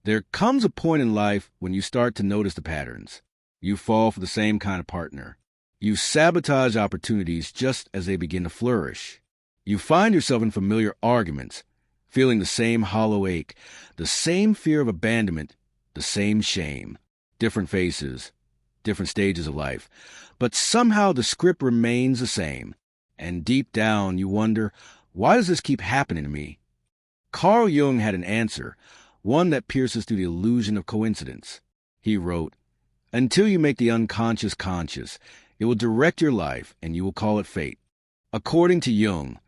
There comes a point in life when you start to notice the patterns. You fall for the same kind of partner. You sabotage opportunities just as they begin to flourish. You find yourself in familiar arguments, feeling the same hollow ache, the same fear of abandonment, the same shame. Different faces, different stages of life. But somehow the script remains the same. And deep down you wonder, why does this keep happening to me? Carl Jung had an answer, one that pierces through the illusion of coincidence. He wrote, "Until you make the unconscious conscious, it will direct your life and you will call it fate." According to Jung,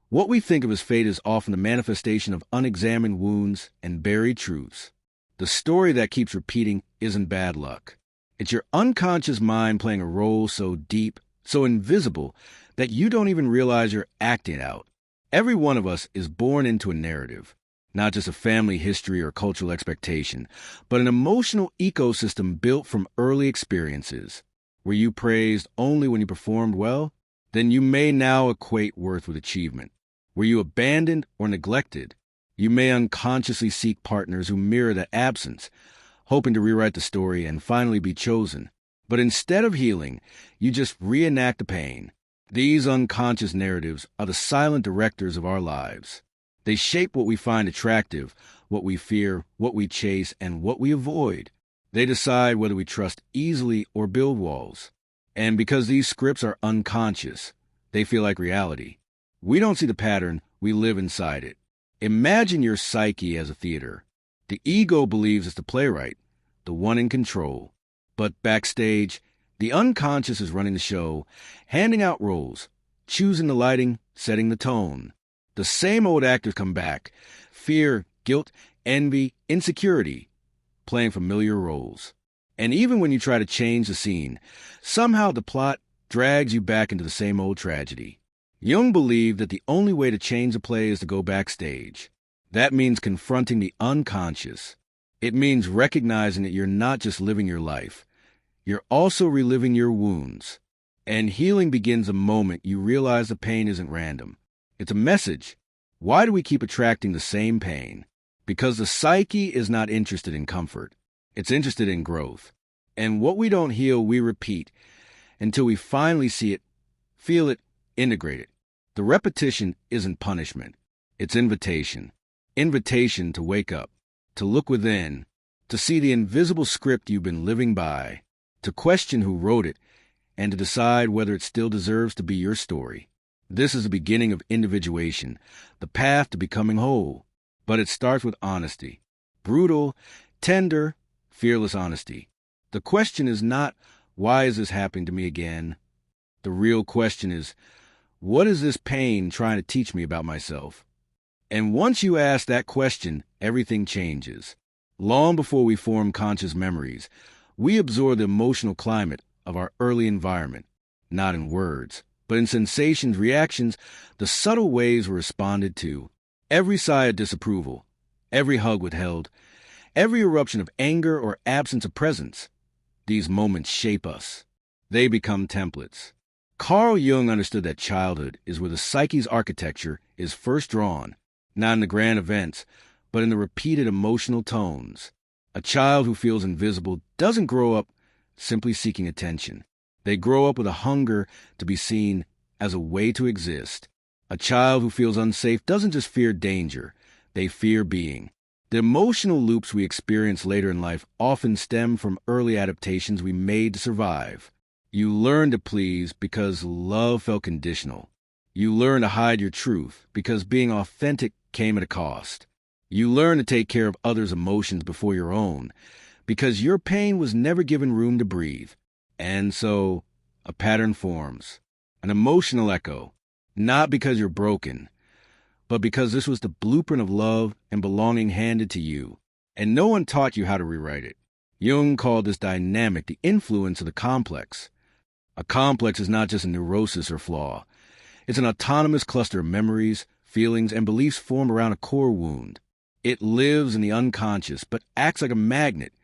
what we think of as fate is often the manifestation of unexamined wounds and buried truths. The story that keeps repeating isn't bad luck. It's your unconscious mind playing a role so deep, so invisible, that you don't even realize you're acting out. Every one of us is born into a narrative, not just a family history or cultural expectation, but an emotional ecosystem built from early experiences. Were you praised only when you performed well? Then you may now equate worth with achievement. Were you abandoned or neglected? You may unconsciously seek partners who mirror that absence, hoping to rewrite the story and finally be chosen. But instead of healing, you just reenact the pain. These unconscious narratives are the silent directors of our lives. They shape what we find attractive, what we fear, what we chase, and what we avoid. They decide whether we trust easily or build walls. And because these scripts are unconscious, they feel like reality. We don't see the pattern, we live inside it. Imagine your psyche as a theater. The ego believes it's the playwright, the one in control. But backstage, the unconscious is running the show, handing out roles, choosing the lighting, setting the tone. The same old actors come back: fear, guilt, envy, insecurity, playing familiar roles. And even when you try to change the scene, somehow the plot drags you back into the same old tragedy. Jung believed that the only way to change a play is to go backstage. That means confronting the unconscious. It means recognizing that you're not just living your life. You're also reliving your wounds. And healing begins the moment you realize the pain isn't random. It's a message. Why do we keep attracting the same pain? Because the psyche is not interested in comfort. It's interested in growth. And what we don't heal, we repeat until we finally see it, feel it, integrate it. The repetition isn't punishment. It's invitation. Invitation to wake up, to look within, to see the invisible script you've been living by, to question who wrote it, and to decide whether it still deserves to be your story. This is the beginning of individuation, the path to becoming whole. But it starts with honesty. Brutal, tender, fearless honesty. The question is not, why is this happening to me again? The real question is, what is this pain trying to teach me about myself? And once you ask that question, everything changes. Long before we form conscious memories, we absorb the emotional climate of our early environment, not in words, but in sensations, reactions, the subtle ways we're responded to. Every sigh of disapproval, every hug withheld, every eruption of anger or absence of presence. These moments shape us. They become templates. Carl Jung understood that childhood is where the psyche's architecture is first drawn, not in the grand events, but in the repeated emotional tones. A child who feels invisible doesn't grow up simply seeking attention. They grow up with a hunger to be seen as a way to exist. A child who feels unsafe doesn't just fear danger, they fear being. The emotional loops we experience later in life often stem from early adaptations we made to survive. You learn to please because love felt conditional. You learn to hide your truth because being authentic came at a cost. You learn to take care of others' emotions before your own because your pain was never given room to breathe. And so, a pattern forms, an emotional echo, not because you're broken, but because this was the blueprint of love and belonging handed to you, and no one taught you how to rewrite it. Jung called this dynamic the influence of the complex. A complex is not just a neurosis or flaw. It's an autonomous cluster of memories, feelings, and beliefs formed around a core wound. It lives in the unconscious, but acts like a magnet,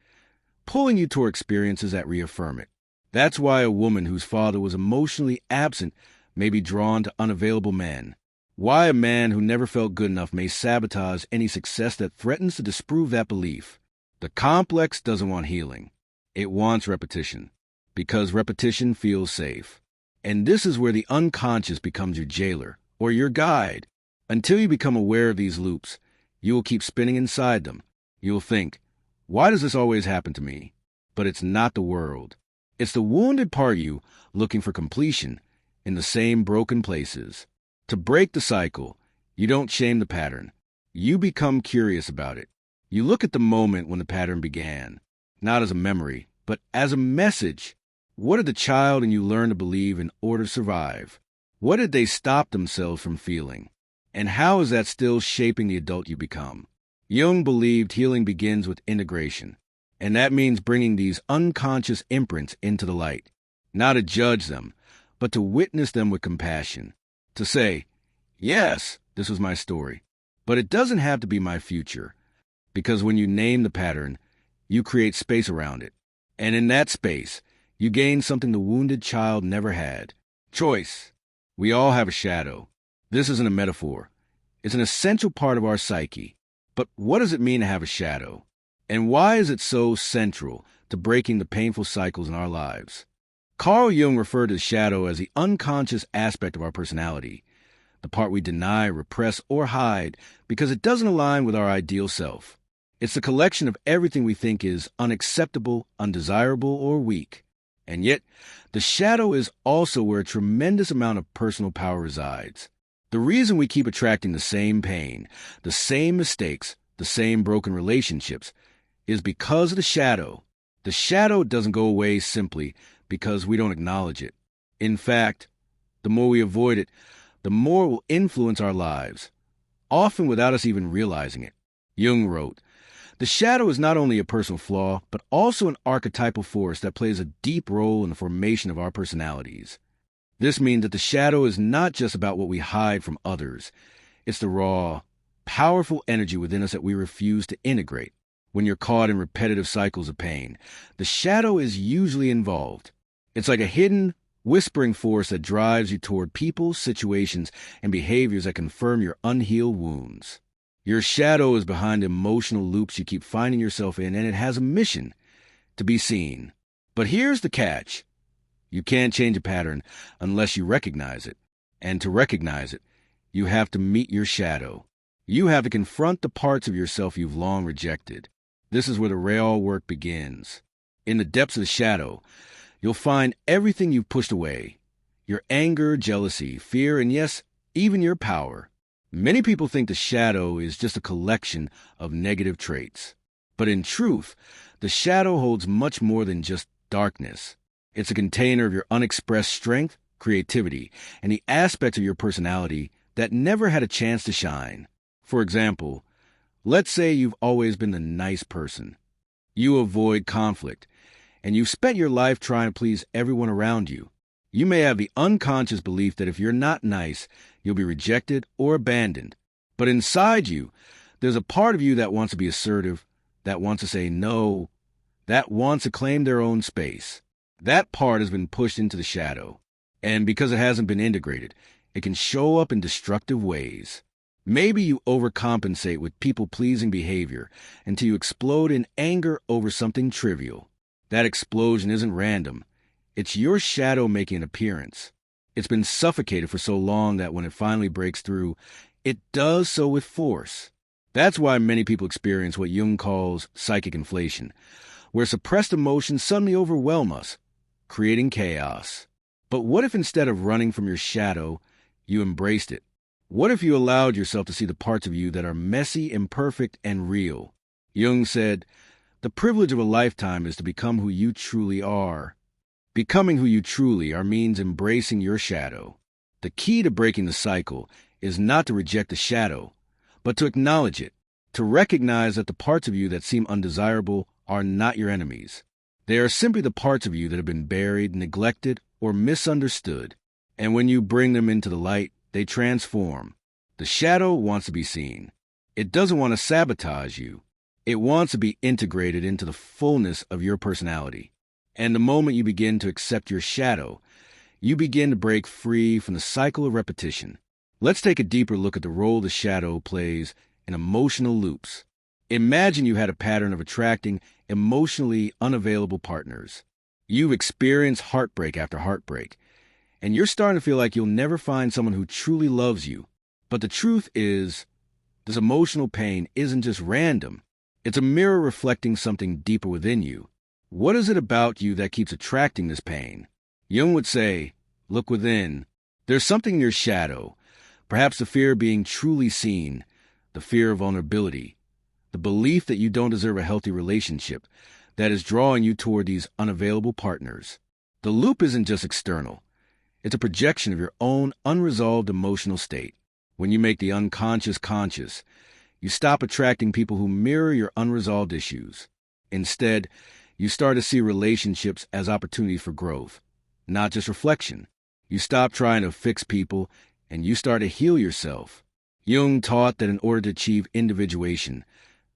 pulling you toward experiences that reaffirm it. That's why a woman whose father was emotionally absent may be drawn to unavailable men. Why a man who never felt good enough may sabotage any success that threatens to disprove that belief. The complex doesn't want healing. It wants repetition, because repetition feels safe. And this is where the unconscious becomes your jailer or your guide. Until you become aware of these loops, you will keep spinning inside them. You'll think, why does this always happen to me? But it's not the world. It's the wounded part of you looking for completion in the same broken places. To break the cycle, you don't shame the pattern. You become curious about it. You look at the moment when the pattern began, not as a memory, but as a message. What did the child in you learn to believe in order to survive? What did they stop themselves from feeling? And how is that still shaping the adult you become? Jung believed healing begins with integration, and that means bringing these unconscious imprints into the light, not to judge them, but to witness them with compassion, to say, yes, this was my story, but it doesn't have to be my future, because when you name the pattern, you create space around it, and in that space, you gain something the wounded child never had: choice. We all have a shadow. This isn't a metaphor. It's an essential part of our psyche. But what does it mean to have a shadow? And why is it so central to breaking the painful cycles in our lives? Carl Jung referred to the shadow as the unconscious aspect of our personality, the part we deny, repress, or hide because it doesn't align with our ideal self. It's the collection of everything we think is unacceptable, undesirable, or weak. And yet, the shadow is also where a tremendous amount of personal power resides. The reason we keep attracting the same pain, the same mistakes, the same broken relationships, is because of the shadow. The shadow doesn't go away simply because we don't acknowledge it. In fact, the more we avoid it, the more it will influence our lives, often without us even realizing it. Jung wrote, "The shadow is not only a personal flaw, but also an archetypal force that plays a deep role in the formation of our personalities." This means that the shadow is not just about what we hide from others. It's the raw, powerful energy within us that we refuse to integrate. When you're caught in repetitive cycles of pain, the shadow is usually involved. It's like a hidden, whispering force that drives you toward people, situations, and behaviors that confirm your unhealed wounds. Your shadow is behind emotional loops you keep finding yourself in, and it has a mission: to be seen. But here's the catch. You can't change a pattern unless you recognize it. And to recognize it, you have to meet your shadow. You have to confront the parts of yourself you've long rejected. This is where the real work begins. In the depths of the shadow, you'll find everything you've pushed away: your anger, jealousy, fear, and yes, even your power. Many people think the shadow is just a collection of negative traits. But in truth, the shadow holds much more than just darkness. It's a container of your unexpressed strength, creativity, and the aspects of your personality that never had a chance to shine. For example, let's say you've always been the nice person. You avoid conflict, and you've spent your life trying to please everyone around you. You may have the unconscious belief that if you're not nice, you'll be rejected or abandoned. But inside you, there's a part of you that wants to be assertive, that wants to say no, that wants to claim their own space. That part has been pushed into the shadow, and because it hasn't been integrated, it can show up in destructive ways. Maybe you overcompensate with people-pleasing behavior until you explode in anger over something trivial. That explosion isn't random. It's your shadow making an appearance. It's been suffocated for so long that when it finally breaks through, it does so with force. That's why many people experience what Jung calls psychic inflation, where suppressed emotions suddenly overwhelm us, creating chaos. But what if instead of running from your shadow, you embraced it? What if you allowed yourself to see the parts of you that are messy, imperfect, and real? Jung said, "The privilege of a lifetime is to become who you truly are." Becoming who you truly are means embracing your shadow. The key to breaking the cycle is not to reject the shadow, but to acknowledge it, to recognize that the parts of you that seem undesirable are not your enemies. They are simply the parts of you that have been buried, neglected, or misunderstood. And when you bring them into the light, they transform. The shadow wants to be seen. It doesn't want to sabotage you. It wants to be integrated into the fullness of your personality. And the moment you begin to accept your shadow, you begin to break free from the cycle of repetition. Let's take a deeper look at the role the shadow plays in emotional loops. Imagine you had a pattern of attracting emotionally unavailable partners. You've experienced heartbreak after heartbreak, and you're starting to feel like you'll never find someone who truly loves you. But the truth is, this emotional pain isn't just random. It's a mirror reflecting something deeper within you. What is it about you that keeps attracting this pain? Jung would say, look within. There's something in your shadow, perhaps the fear of being truly seen, the fear of vulnerability, the belief that you don't deserve a healthy relationship that is drawing you toward these unavailable partners. The loop isn't just external. It's a projection of your own unresolved emotional state. When you make the unconscious conscious, you stop attracting people who mirror your unresolved issues. Instead, you start to see relationships as opportunities for growth, not just reflection. You stop trying to fix people, and you start to heal yourself. Jung taught that in order to achieve individuation,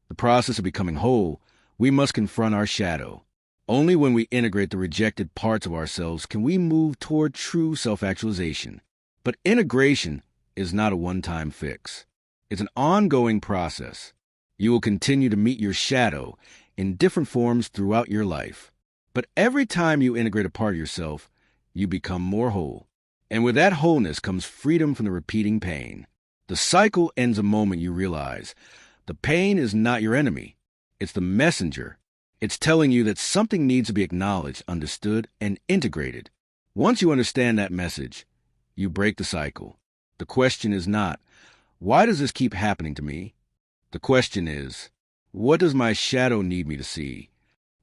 the process of becoming whole, we must confront our shadow. Only when we integrate the rejected parts of ourselves can we move toward true self-actualization. But integration is not a one-time fix. It's an ongoing process. You will continue to meet your shadow in different forms throughout your life. But every time you integrate a part of yourself, you become more whole. And with that wholeness comes freedom from the repeating pain. The cycle ends the moment you realize the pain is not your enemy. It's the messenger. It's telling you that something needs to be acknowledged, understood, and integrated. Once you understand that message, you break the cycle. The question is not, why does this keep happening to me? The question is, what does my shadow need me to see?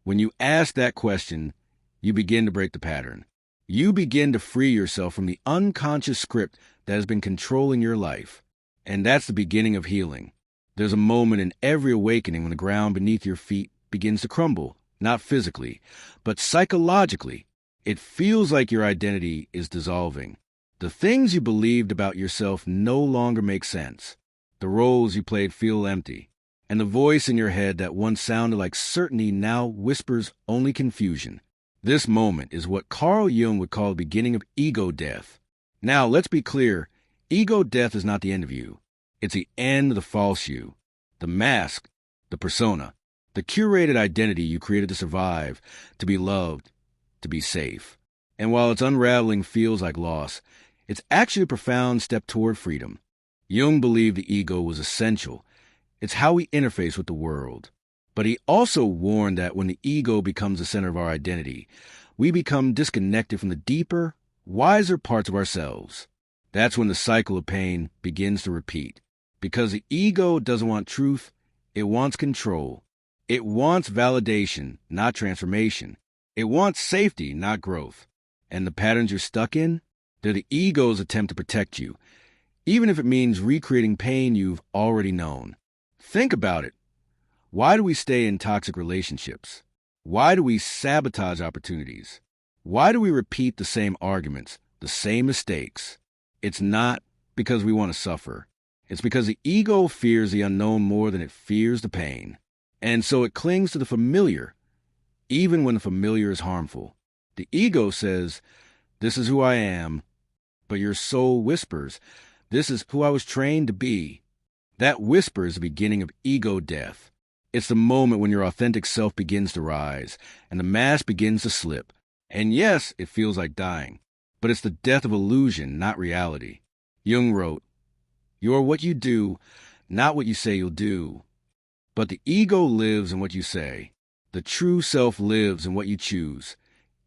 When you ask that question, you begin to break the pattern. You begin to free yourself from the unconscious script that has been controlling your life. And that's the beginning of healing. There's a moment in every awakening when the ground beneath your feet begins to crumble, not physically, but psychologically. It feels like your identity is dissolving. The things you believed about yourself no longer make sense. The roles you played feel empty, and the voice in your head that once sounded like certainty now whispers only confusion. This moment is what Carl Jung would call the beginning of ego death. Now, let's be clear, ego death is not the end of you. It's the end of the false you, the mask, the persona, the curated identity you created to survive, to be loved, to be safe. And while its unraveling feels like loss, it's actually a profound step toward freedom. Jung believed the ego was essential. It's how we interface with the world. But he also warned that when the ego becomes the center of our identity, we become disconnected from the deeper, wiser parts of ourselves. That's when the cycle of pain begins to repeat. Because the ego doesn't want truth, it wants control. It wants validation, not transformation. It wants safety, not growth. And the patterns you're stuck in, they're the ego's attempt to protect you, even if it means recreating pain you've already known. Think about it. Why do we stay in toxic relationships? Why do we sabotage opportunities? Why do we repeat the same arguments, the same mistakes? It's not because we want to suffer. It's because the ego fears the unknown more than it fears the pain. And so it clings to the familiar, even when the familiar is harmful. The ego says, this is who I am, but your soul whispers, this is who I was trained to be. That whisper is the beginning of ego death. It's the moment when your authentic self begins to rise, and the mask begins to slip. And yes, it feels like dying, but it's the death of illusion, not reality. Jung wrote, "You are what you do, not what you say you'll do. But the ego lives in what you say. The true self lives in what you choose,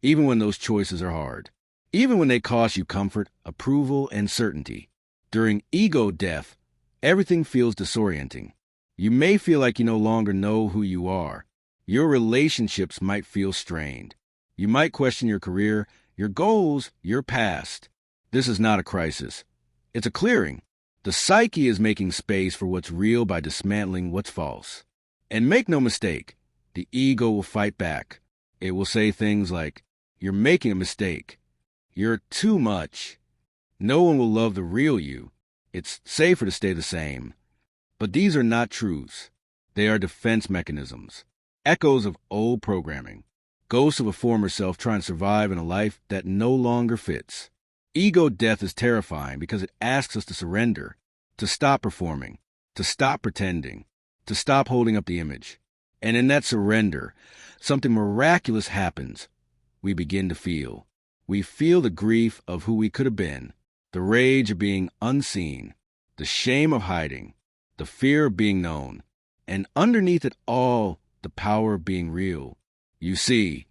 even when those choices are hard, even when they cost you comfort, approval, and certainty. During ego death, everything feels disorienting. You may feel like you no longer know who you are. Your relationships might feel strained. You might question your career, your goals, your past. This is not a crisis. It's a clearing. The psyche is making space for what's real by dismantling what's false. And make no mistake, the ego will fight back. It will say things like, you're making a mistake. You're too much. No one will love the real you. It's safer to stay the same. But these are not truths. They are defense mechanisms, echoes of old programming, ghosts of a former self trying to survive in a life that no longer fits. Ego death is terrifying because it asks us to surrender, to stop performing, to stop pretending, to stop holding up the image. And in that surrender, something miraculous happens. We begin to feel. We feel the grief of who we could have been, the rage of being unseen, the shame of hiding, the fear of being known, and underneath it all, the power of being real. You see,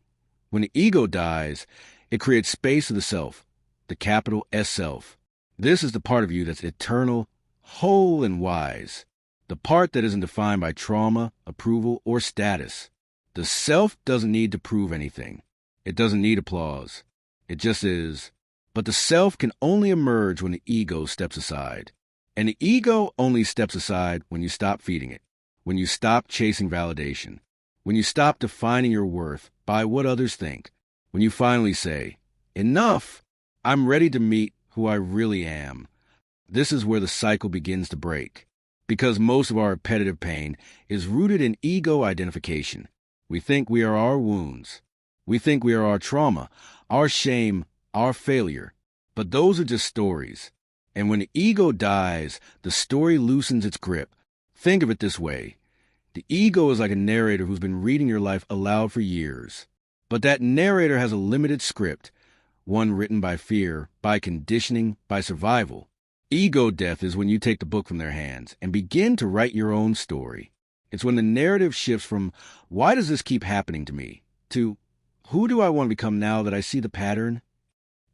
when the ego dies, it creates space for the self, the capital S self. This is the part of you that's eternal, whole, and wise. The part that isn't defined by trauma, approval, or status. The self doesn't need to prove anything. It doesn't need applause. It just is. But the self can only emerge when the ego steps aside. And the ego only steps aside when you stop feeding it, when you stop chasing validation, when you stop defining your worth by what others think, when you finally say, enough, I'm ready to meet who I really am. This is where the cycle begins to break, because most of our repetitive pain is rooted in ego identification. We think we are our wounds. We think we are our trauma, our shame, our failure. But those are just stories. And when the ego dies, the story loosens its grip. Think of it this way. The ego is like a narrator who's been reading your life aloud for years. But that narrator has a limited script, one written by fear, by conditioning, by survival. Ego death is when you take the book from their hands and begin to write your own story. It's when the narrative shifts from, why does this keep happening to me, to, who do I want to become now that I see the pattern?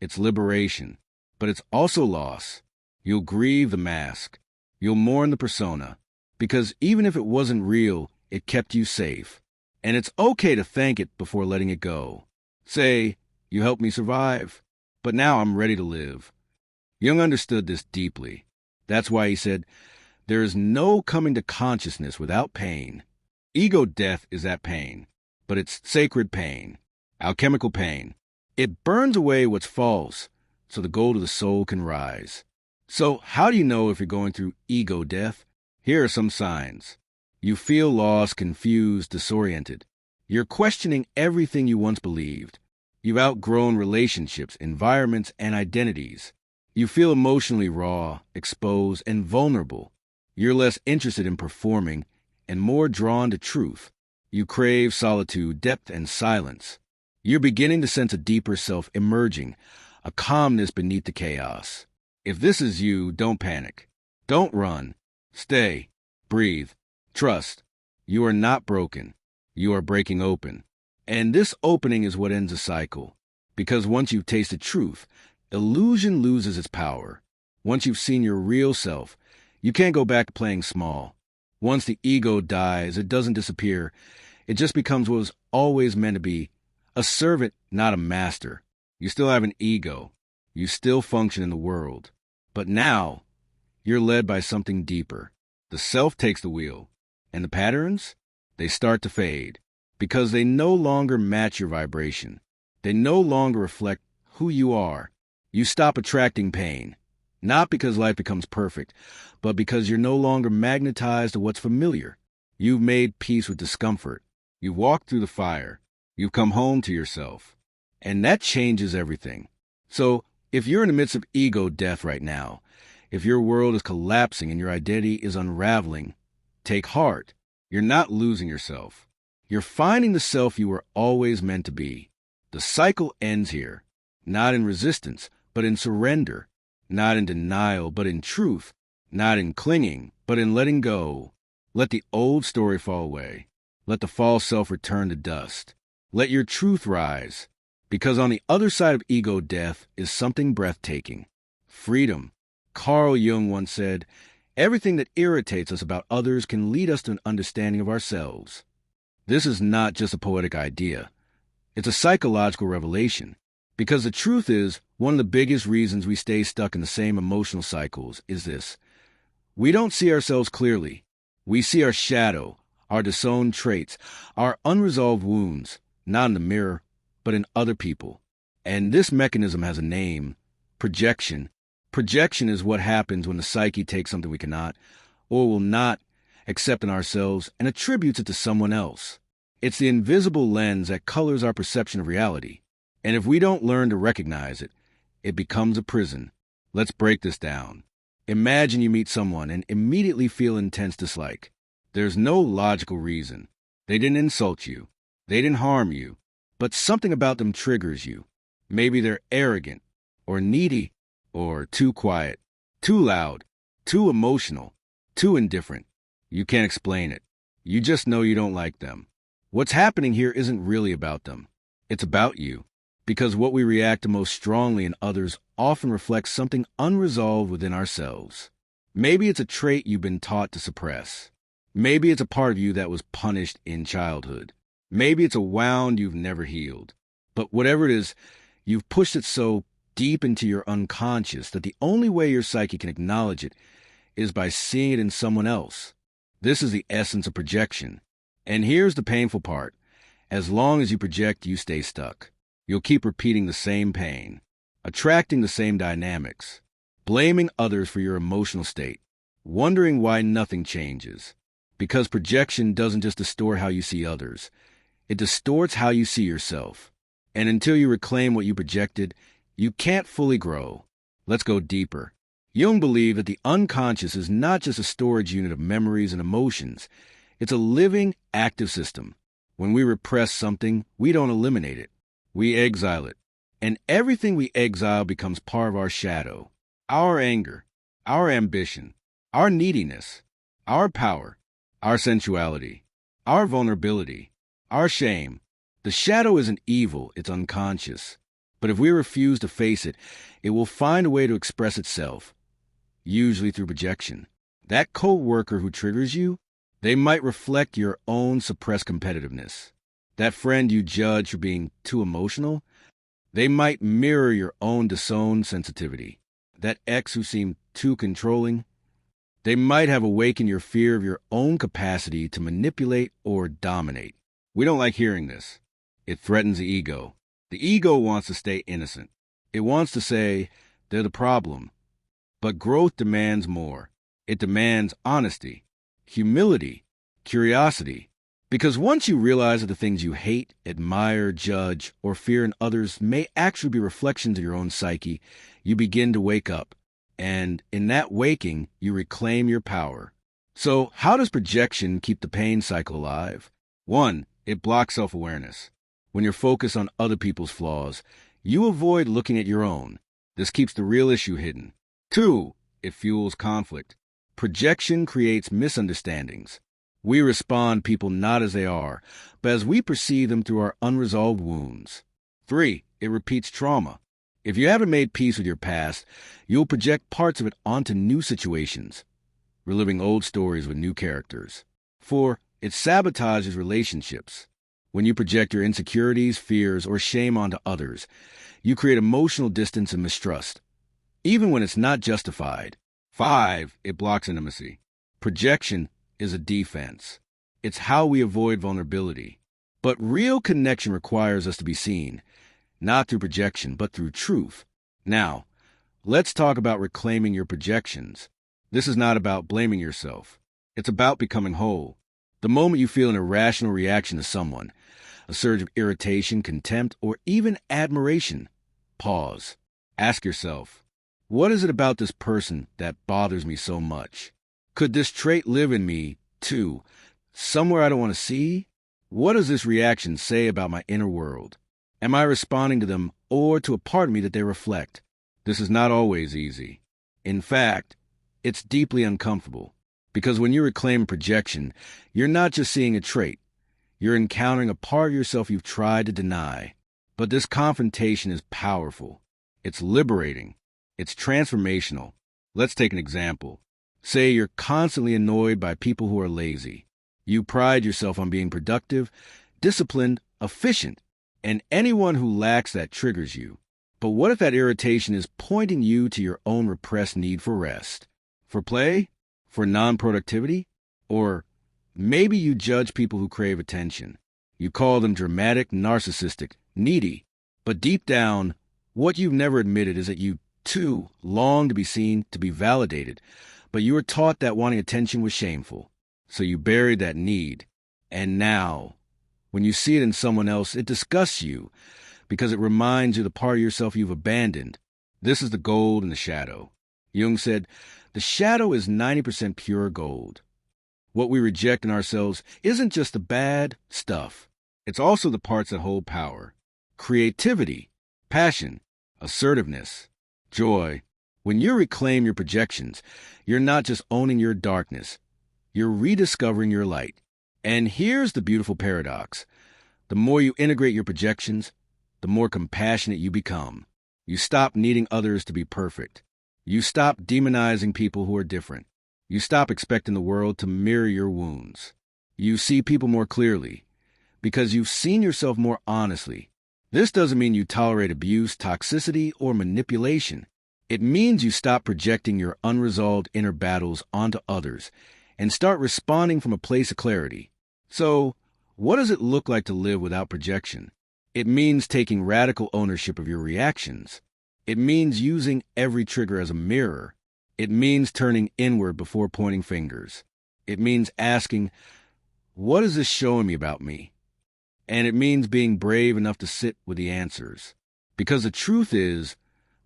It's liberation, but it's also loss. You'll grieve the mask. You'll mourn the persona, because even if it wasn't real, it kept you safe. And it's okay to thank it before letting it go. Say, you helped me survive, but now I'm ready to live. Jung understood this deeply. That's why he said, there is no coming to consciousness without pain. Ego death is that pain, but it's sacred pain, alchemical pain. It burns away what's false, so the gold of the soul can rise. So how do you know if you're going through ego death? Here are some signs. You feel lost, confused, disoriented. You're questioning everything you once believed. You've outgrown relationships, environments, and identities. You feel emotionally raw, exposed, and vulnerable. You're less interested in performing and more drawn to truth. You crave solitude, depth, and silence. You're beginning to sense a deeper self emerging, a calmness beneath the chaos. If this is you, don't panic. Don't run. Stay. Breathe. Trust. You are not broken. You are breaking open. And this opening is what ends a cycle. Because once you've tasted truth, illusion loses its power. Once you've seen your real self, you can't go back to playing small. Once the ego dies, it doesn't disappear. It just becomes what was always meant to be, a servant, not a master. You still have an ego. You still function in the world. But now, you're led by something deeper. The self takes the wheel. And the patterns? They start to fade. Because they no longer match your vibration. They no longer reflect who you are. You stop attracting pain. Not because life becomes perfect, but because you're no longer magnetized to what's familiar. You've made peace with discomfort. You've walked through the fire. You've come home to yourself. And that changes everything. So, if you're in the midst of ego death right now, if your world is collapsing and your identity is unraveling, take heart. You're not losing yourself. You're finding the self you were always meant to be. The cycle ends here, not in resistance, but in surrender. Not in denial, but in truth. Not in clinging, but in letting go. Let the old story fall away. Let the false self return to dust. Let your truth rise. Because on the other side of ego death is something breathtaking. Freedom. Carl Jung once said, everything that irritates us about others can lead us to an understanding of ourselves. This is not just a poetic idea. It's a psychological revelation. Because the truth is, one of the biggest reasons we stay stuck in the same emotional cycles is this. We don't see ourselves clearly. We see our shadow, our disowned traits, our unresolved wounds, not in the mirror, but in other people. And this mechanism has a name, projection. Projection is what happens when the psyche takes something we cannot, or will not, accept in ourselves and attributes it to someone else. It's the invisible lens that colors our perception of reality. And if we don't learn to recognize it, it becomes a prison. Let's break this down. Imagine you meet someone and immediately feel intense dislike. There's no logical reason. They didn't insult you. They didn't harm you. But something about them triggers you. Maybe they're arrogant, or needy, or too quiet, too loud, too emotional, too indifferent. You can't explain it. You just know you don't like them. What's happening here isn't really about them. It's about you. Because what we react to most strongly in others often reflects something unresolved within ourselves. Maybe it's a trait you've been taught to suppress. Maybe it's a part of you that was punished in childhood. Maybe it's a wound you've never healed. But whatever it is, you've pushed it so deep into your unconscious that the only way your psyche can acknowledge it is by seeing it in someone else. This is the essence of projection. And here's the painful part. As long as you project, you stay stuck. You'll keep repeating the same pain, attracting the same dynamics, blaming others for your emotional state, wondering why nothing changes. Because projection doesn't just distort how you see others, it distorts how you see yourself. And until you reclaim what you projected, you can't fully grow. Let's go deeper. Jung believed that the unconscious is not just a storage unit of memories and emotions. It's a living, active system. When we repress something, we don't eliminate it. We exile it. And everything we exile becomes part of our shadow. Our anger, our ambition, our neediness, our power, our sensuality, our vulnerability, our shame. The shadow isn't evil, it's unconscious. But if we refuse to face it, it will find a way to express itself, usually through projection. That co-worker who triggers you, they might reflect your own suppressed competitiveness. That friend you judge for being too emotional, they might mirror your own disowned sensitivity. That ex who seemed too controlling, they might have awakened your fear of your own capacity to manipulate or dominate. We don't like hearing this. It threatens the ego. The ego wants to stay innocent. It wants to say, they're the problem. But growth demands more. It demands honesty, humility, curiosity. Because once you realize that the things you hate, admire, judge, or fear in others may actually be reflections of your own psyche, you begin to wake up. And in that waking, you reclaim your power. So how does projection keep the pain cycle alive? 1, it blocks self-awareness. When you're focused on other people's flaws, you avoid looking at your own. This keeps the real issue hidden. 2, it fuels conflict. Projection creates misunderstandings. We respond people not as they are, but as we perceive them through our unresolved wounds. 3, it repeats trauma. If you haven't made peace with your past, you'll project parts of it onto new situations, reliving old stories with new characters. 4, it sabotages relationships. When you project your insecurities, fears, or shame onto others, you create emotional distance and mistrust, even when it's not justified. 5, it blocks intimacy. Projection is a defense. It's how we avoid vulnerability. But real connection requires us to be seen, not through projection, but through truth. Now, let's talk about reclaiming your projections. This is not about blaming yourself. It's about becoming whole. The moment you feel an irrational reaction to someone, a surge of irritation, contempt, or even admiration, pause. Ask yourself, what is it about this person that bothers me so much? Could this trait live in me, too, somewhere I don't want to see? What does this reaction say about my inner world? Am I responding to them or to a part of me that they reflect? This is not always easy. In fact, it's deeply uncomfortable. Because when you reclaim projection, you're not just seeing a trait. You're encountering a part of yourself you've tried to deny. But this confrontation is powerful. It's liberating. It's transformational. Let's take an example. Say you're constantly annoyed by people who are lazy. You pride yourself on being productive, disciplined, efficient, and anyone who lacks that triggers you. But what if that irritation is pointing you to your own repressed need for rest, for play, for non-productivity? Or maybe you judge people who crave attention. You call them dramatic, narcissistic, needy. But deep down, what you've never admitted is that you, too, long to be seen, to be validated. But you were taught that wanting attention was shameful. So you buried that need. And now, when you see it in someone else, it disgusts you because it reminds you of the part of yourself you've abandoned. This is the gold in the shadow. Jung said, the shadow is 90% pure gold. What we reject in ourselves isn't just the bad stuff. It's also the parts that hold power. Creativity, passion, assertiveness, joy. When you reclaim your projections, you're not just owning your darkness, you're rediscovering your light. And here's the beautiful paradox. The more you integrate your projections, the more compassionate you become. You stop needing others to be perfect. You stop demonizing people who are different. You stop expecting the world to mirror your wounds. You see people more clearly because you've seen yourself more honestly. This doesn't mean you tolerate abuse, toxicity, or manipulation. It means you stop projecting your unresolved inner battles onto others and start responding from a place of clarity. So, what does it look like to live without projection? It means taking radical ownership of your reactions. It means using every trigger as a mirror. It means turning inward before pointing fingers. It means asking, what is this showing me about me? And it means being brave enough to sit with the answers. Because the truth is,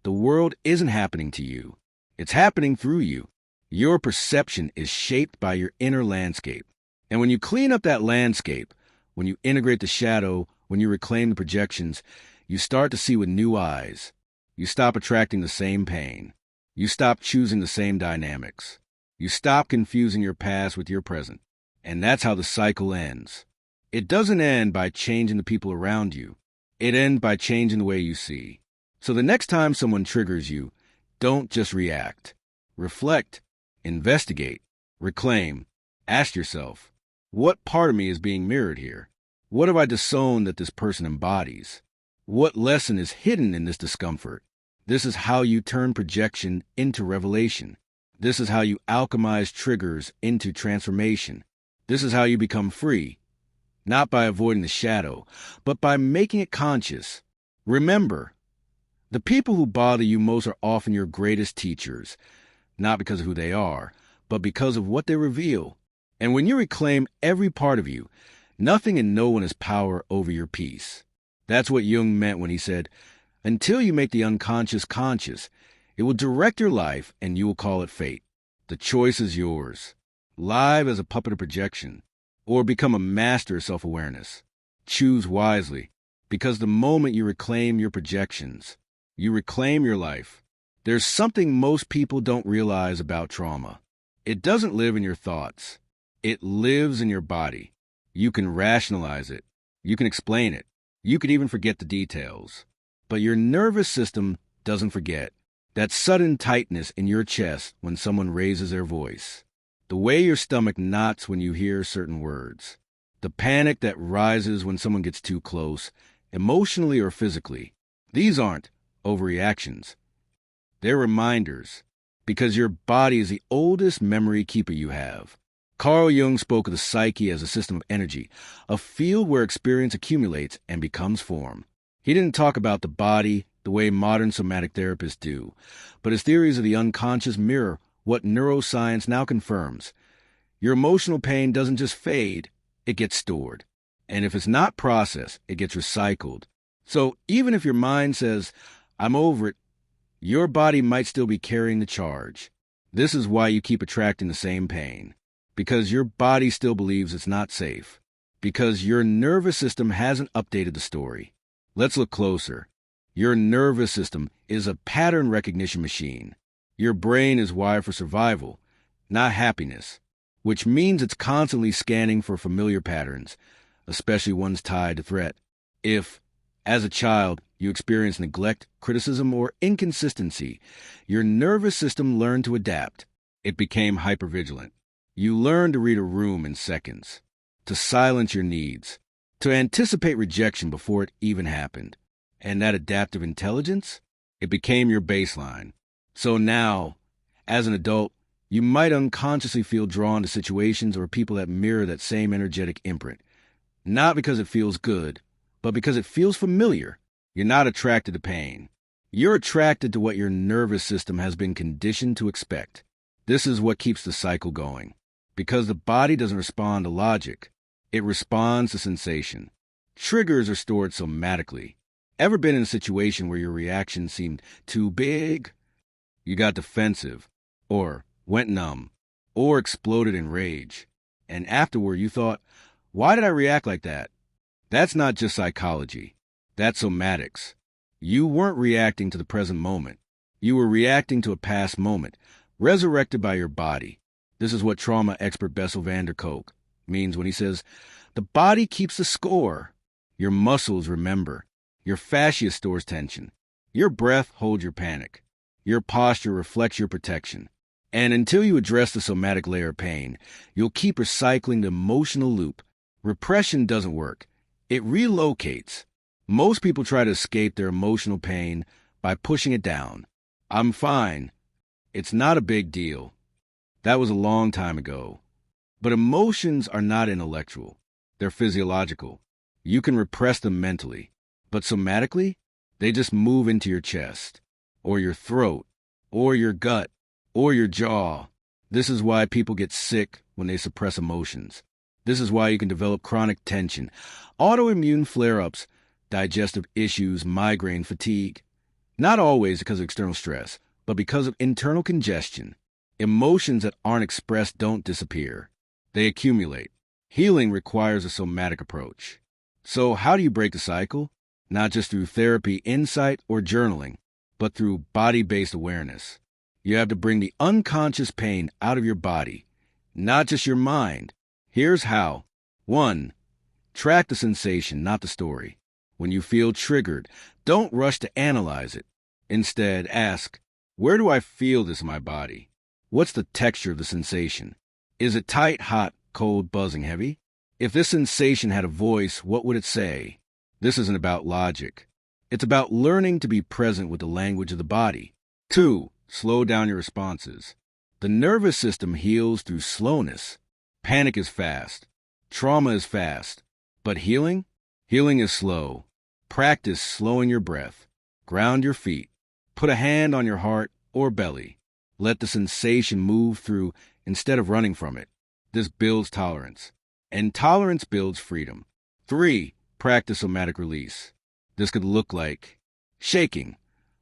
the world isn't happening to you. It's happening through you. Your perception is shaped by your inner landscape. And when you clean up that landscape, when you integrate the shadow, when you reclaim the projections, you start to see with new eyes. You stop attracting the same pain. You stop choosing the same dynamics. You stop confusing your past with your present. And that's how the cycle ends. It doesn't end by changing the people around you. It ends by changing the way you see. So the next time someone triggers you, don't just react. Reflect, investigate, reclaim. Ask yourself, what part of me is being mirrored here? What have I disowned that this person embodies? What lesson is hidden in this discomfort? This is how you turn projection into revelation. This is how you alchemize triggers into transformation. This is how you become free, not by avoiding the shadow, but by making it conscious. Remember, the people who bother you most are often your greatest teachers, not because of who they are, but because of what they reveal. And when you reclaim every part of you, nothing and no one has power over your peace. That's what Jung meant when he said, until you make the unconscious conscious, it will direct your life and you will call it fate. The choice is yours. Live as a puppet of projection, or become a master of self-awareness. Choose wisely, because the moment you reclaim your projections, you reclaim your life. There's something most people don't realize about trauma. It doesn't live in your thoughts. It lives in your body. You can rationalize it. You can explain it. You can even forget the details. But your nervous system doesn't forget. That sudden tightness in your chest when someone raises their voice. The way your stomach knots when you hear certain words. The panic that rises when someone gets too close, emotionally or physically. These aren't overreactions. They're reminders, because your body is the oldest memory keeper you have. Carl Jung spoke of the psyche as a system of energy, a field where experience accumulates and becomes form. He didn't talk about the body the way modern somatic therapists do, but his theories of the unconscious mirror what neuroscience now confirms. Your emotional pain doesn't just fade, it gets stored. And if it's not processed, it gets recycled. So even if your mind says, I'm over it, your body might still be carrying the charge. This is why you keep attracting the same pain. Because your body still believes it's not safe. Because your nervous system hasn't updated the story. Let's look closer. Your nervous system is a pattern recognition machine. Your brain is wired for survival, not happiness, which means it's constantly scanning for familiar patterns, especially ones tied to threat. If, as a child, you experience neglect, criticism, or inconsistency, your nervous system learned to adapt. It became hypervigilant. You learned to read a room in seconds, to silence your needs, to anticipate rejection before it even happened. And that adaptive intelligence, it became your baseline. So now, as an adult, you might unconsciously feel drawn to situations or people that mirror that same energetic imprint. Not because it feels good, but because it feels familiar. You're not attracted to pain. You're attracted to what your nervous system has been conditioned to expect. This is what keeps the cycle going. Because the body doesn't respond to logic. It responds to sensation. Triggers are stored somatically. Ever been in a situation where your reaction seemed too big? You got defensive, or went numb, or exploded in rage. and afterward you thought, why did I react like that? That's not just psychology. That's somatics. You weren't reacting to the present moment. You were reacting to a past moment, resurrected by your body. This is what trauma expert Bessel van der Kolk means when he says, the body keeps the score. Your muscles remember. Your fascia stores tension. Your breath holds your panic. Your posture reflects your protection. And until you address the somatic layer of pain, you'll keep recycling the emotional loop. Repression doesn't work. It relocates. Most people try to escape their emotional pain by pushing it down. I'm fine. It's not a big deal. That was a long time ago. But emotions are not intellectual. They're physiological. You can repress them mentally. But somatically, they just move into your chest, or your throat, or your gut, or your jaw. This is why people get sick when they suppress emotions. This is why you can develop chronic tension, autoimmune flare-ups, digestive issues, migraine, fatigue. Not always because of external stress, but because of internal congestion. Emotions that aren't expressed don't disappear. They accumulate. Healing requires a somatic approach. So how do you break the cycle? Not just through therapy, insight, or journaling, but through body-based awareness. You have to bring the unconscious pain out of your body, not just your mind. Here's how. 1. Track the sensation, not the story. When you feel triggered, don't rush to analyze it. Instead, ask, where do I feel this in my body? What's the texture of the sensation? Is it tight, hot, cold, buzzing, heavy? If this sensation had a voice, what would it say? This isn't about logic. It's about learning to be present with the language of the body. 2. Slow down your responses. The nervous system heals through slowness. Panic is fast. Trauma is fast. But healing? Healing is slow. Practice slowing your breath. Ground your feet. Put a hand on your heart or belly. Let the sensation move through instead of running from it. This builds tolerance. And tolerance builds freedom. 3. Practice somatic release. This could look like shaking,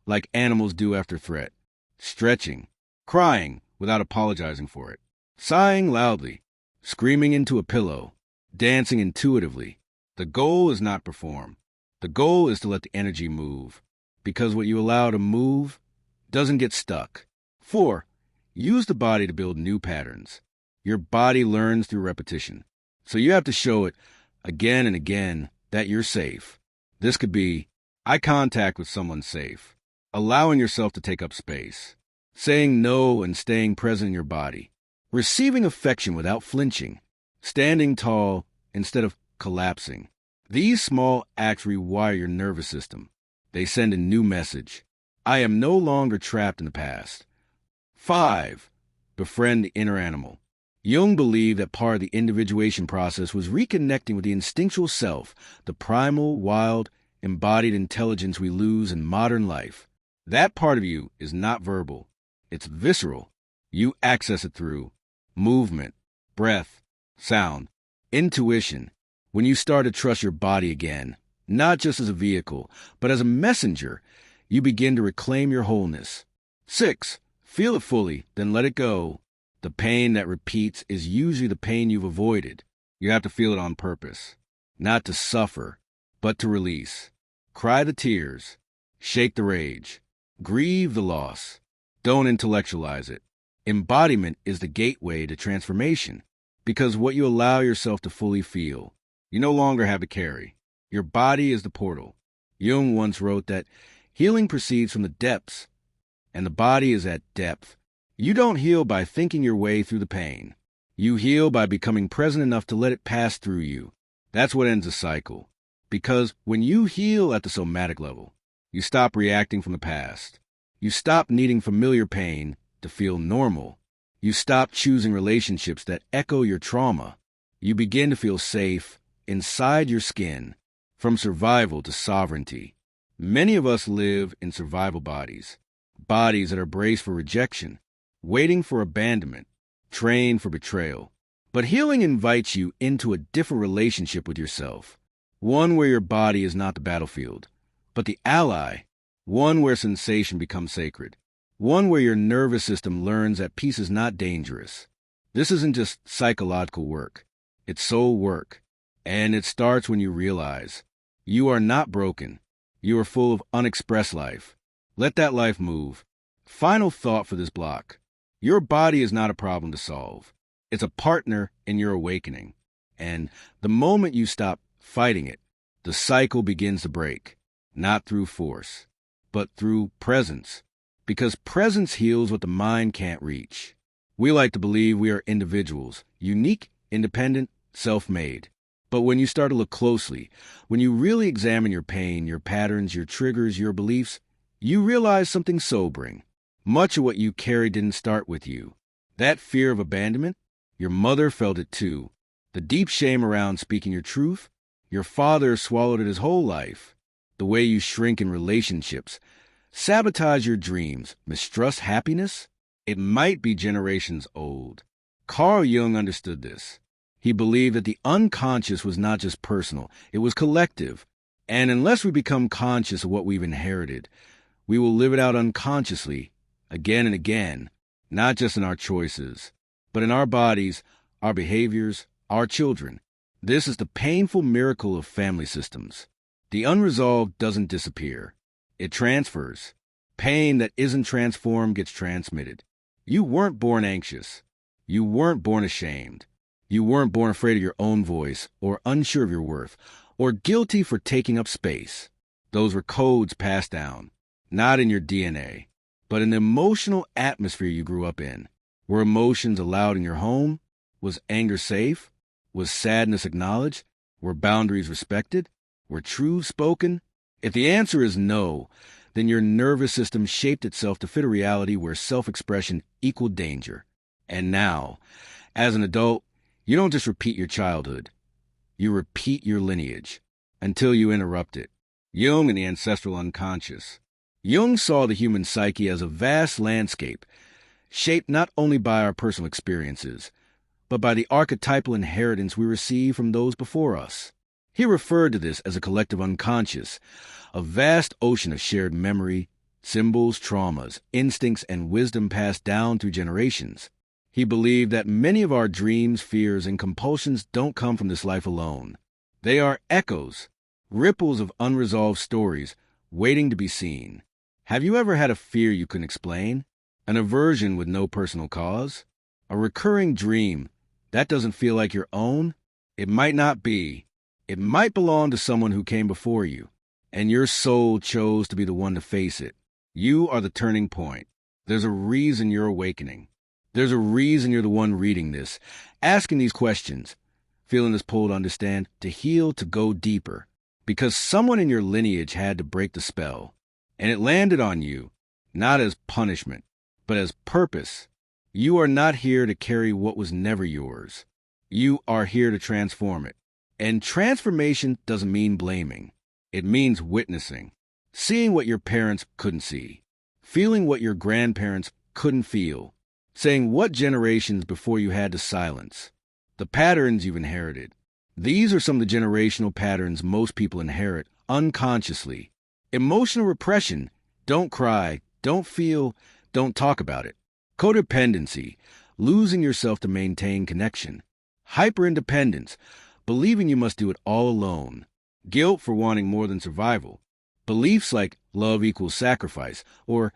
like animals do after threat, stretching, crying without apologizing for it, sighing loudly, screaming into a pillow, dancing intuitively. The goal is not perform. The goal is to let the energy move, because what you allow to move doesn't get stuck. 4. Use the body to build new patterns. Your body learns through repetition, so you have to show it again and again that you're safe. This could be eye contact with someone safe, allowing yourself to take up space, saying no and staying present in your body, receiving affection without flinching, standing tall instead of collapsing. These small acts rewire your nervous system. They send a new message. I am no longer trapped in the past. 5. Befriend the inner animal. Jung believed that part of the individuation process was reconnecting with the instinctual self, the primal, wild, embodied intelligence we lose in modern life. That part of you is not verbal. It's visceral. You access it through movement, breath, sound, intuition. When you start to trust your body again, not just as a vehicle, but as a messenger, you begin to reclaim your wholeness. 6. Feel it fully, then let it go. The pain that repeats is usually the pain you've avoided. You have to feel it on purpose, not to suffer, but to release. Cry the tears, shake the rage, grieve the loss. Don't intellectualize it. Embodiment is the gateway to transformation, because what you allow yourself to fully feel, you no longer have to carry. Your body is the portal. Jung once wrote that healing proceeds from the depths, and the body is at depth. You don't heal by thinking your way through the pain. You heal by becoming present enough to let it pass through you. That's what ends the cycle. Because when you heal at the somatic level, you stop reacting from the past. You stop needing familiar pain to feel normal. You stop choosing relationships that echo your trauma. You begin to feel safe inside your skin, from survival to sovereignty. Many of us live in survival bodies, bodies that are braced for rejection, waiting for abandonment, trained for betrayal. But healing invites you into a different relationship with yourself, one where your body is not the battlefield, but the ally, one where sensation becomes sacred, one where your nervous system learns that peace is not dangerous. This isn't just psychological work. It's soul work. And it starts when you realize you are not broken. You are full of unexpressed life. Let that life move. Final thought for this block. Your body is not a problem to solve. It's a partner in your awakening. And the moment you stop fighting it, the cycle begins to break. Not through force, but through presence. Because presence heals what the mind can't reach. We like to believe we are individuals, unique, independent, self-made. But when you start to look closely, when you really examine your pain, your patterns, your triggers, your beliefs, you realize something sobering. Much of what you carry didn't start with you. That fear of abandonment, your mother felt it too. The deep shame around speaking your truth, your father swallowed it his whole life. The way you shrink in relationships, sabotage your dreams, mistrust happiness, it might be generations old. Carl Jung understood this. He believed that the unconscious was not just personal, it was collective. And unless we become conscious of what we've inherited, we will live it out unconsciously, again and again, not just in our choices, but in our bodies, our behaviors, our children. This is the painful miracle of family systems. The unresolved doesn't disappear. It transfers. Pain that isn't transformed gets transmitted. You weren't born anxious. You weren't born ashamed. You weren't born afraid of your own voice, or unsure of your worth, or guilty for taking up space. Those were codes passed down, not in your DNA, but in the emotional atmosphere you grew up in. Were emotions allowed in your home? Was anger safe? Was sadness acknowledged? Were boundaries respected? Were truths spoken? If the answer is no, then your nervous system shaped itself to fit a reality where self-expression equaled danger. And now, as an adult, you don't just repeat your childhood. You repeat your lineage until you interrupt it. Jung and the ancestral unconscious. Jung saw the human psyche as a vast landscape, shaped not only by our personal experiences, but by the archetypal inheritance we receive from those before us. He referred to this as a collective unconscious, a vast ocean of shared memory, symbols, traumas, instincts, and wisdom passed down through generations. He believed that many of our dreams, fears, and compulsions don't come from this life alone. They are echoes, ripples of unresolved stories waiting to be seen. Have you ever had a fear you couldn't explain? An aversion with no personal cause? A recurring dream that doesn't feel like your own? It might not be. It might belong to someone who came before you, and your soul chose to be the one to face it. You are the turning point. There's a reason you're awakening. There's a reason you're the one reading this, asking these questions, feeling this pull to understand, to heal, to go deeper. Because someone in your lineage had to break the spell, and it landed on you, not as punishment, but as purpose. You are not here to carry what was never yours. You are here to transform it. And transformation doesn't mean blaming. It means witnessing, seeing what your parents couldn't see, feeling what your grandparents couldn't feel, saying what generations before you had to silence, the patterns you've inherited. These are some of the generational patterns most people inherit unconsciously. Emotional repression, don't cry, don't feel, don't talk about it. Codependency, losing yourself to maintain connection. Hyperindependence, believing you must do it all alone. Guilt for wanting more than survival. Beliefs like love equals sacrifice or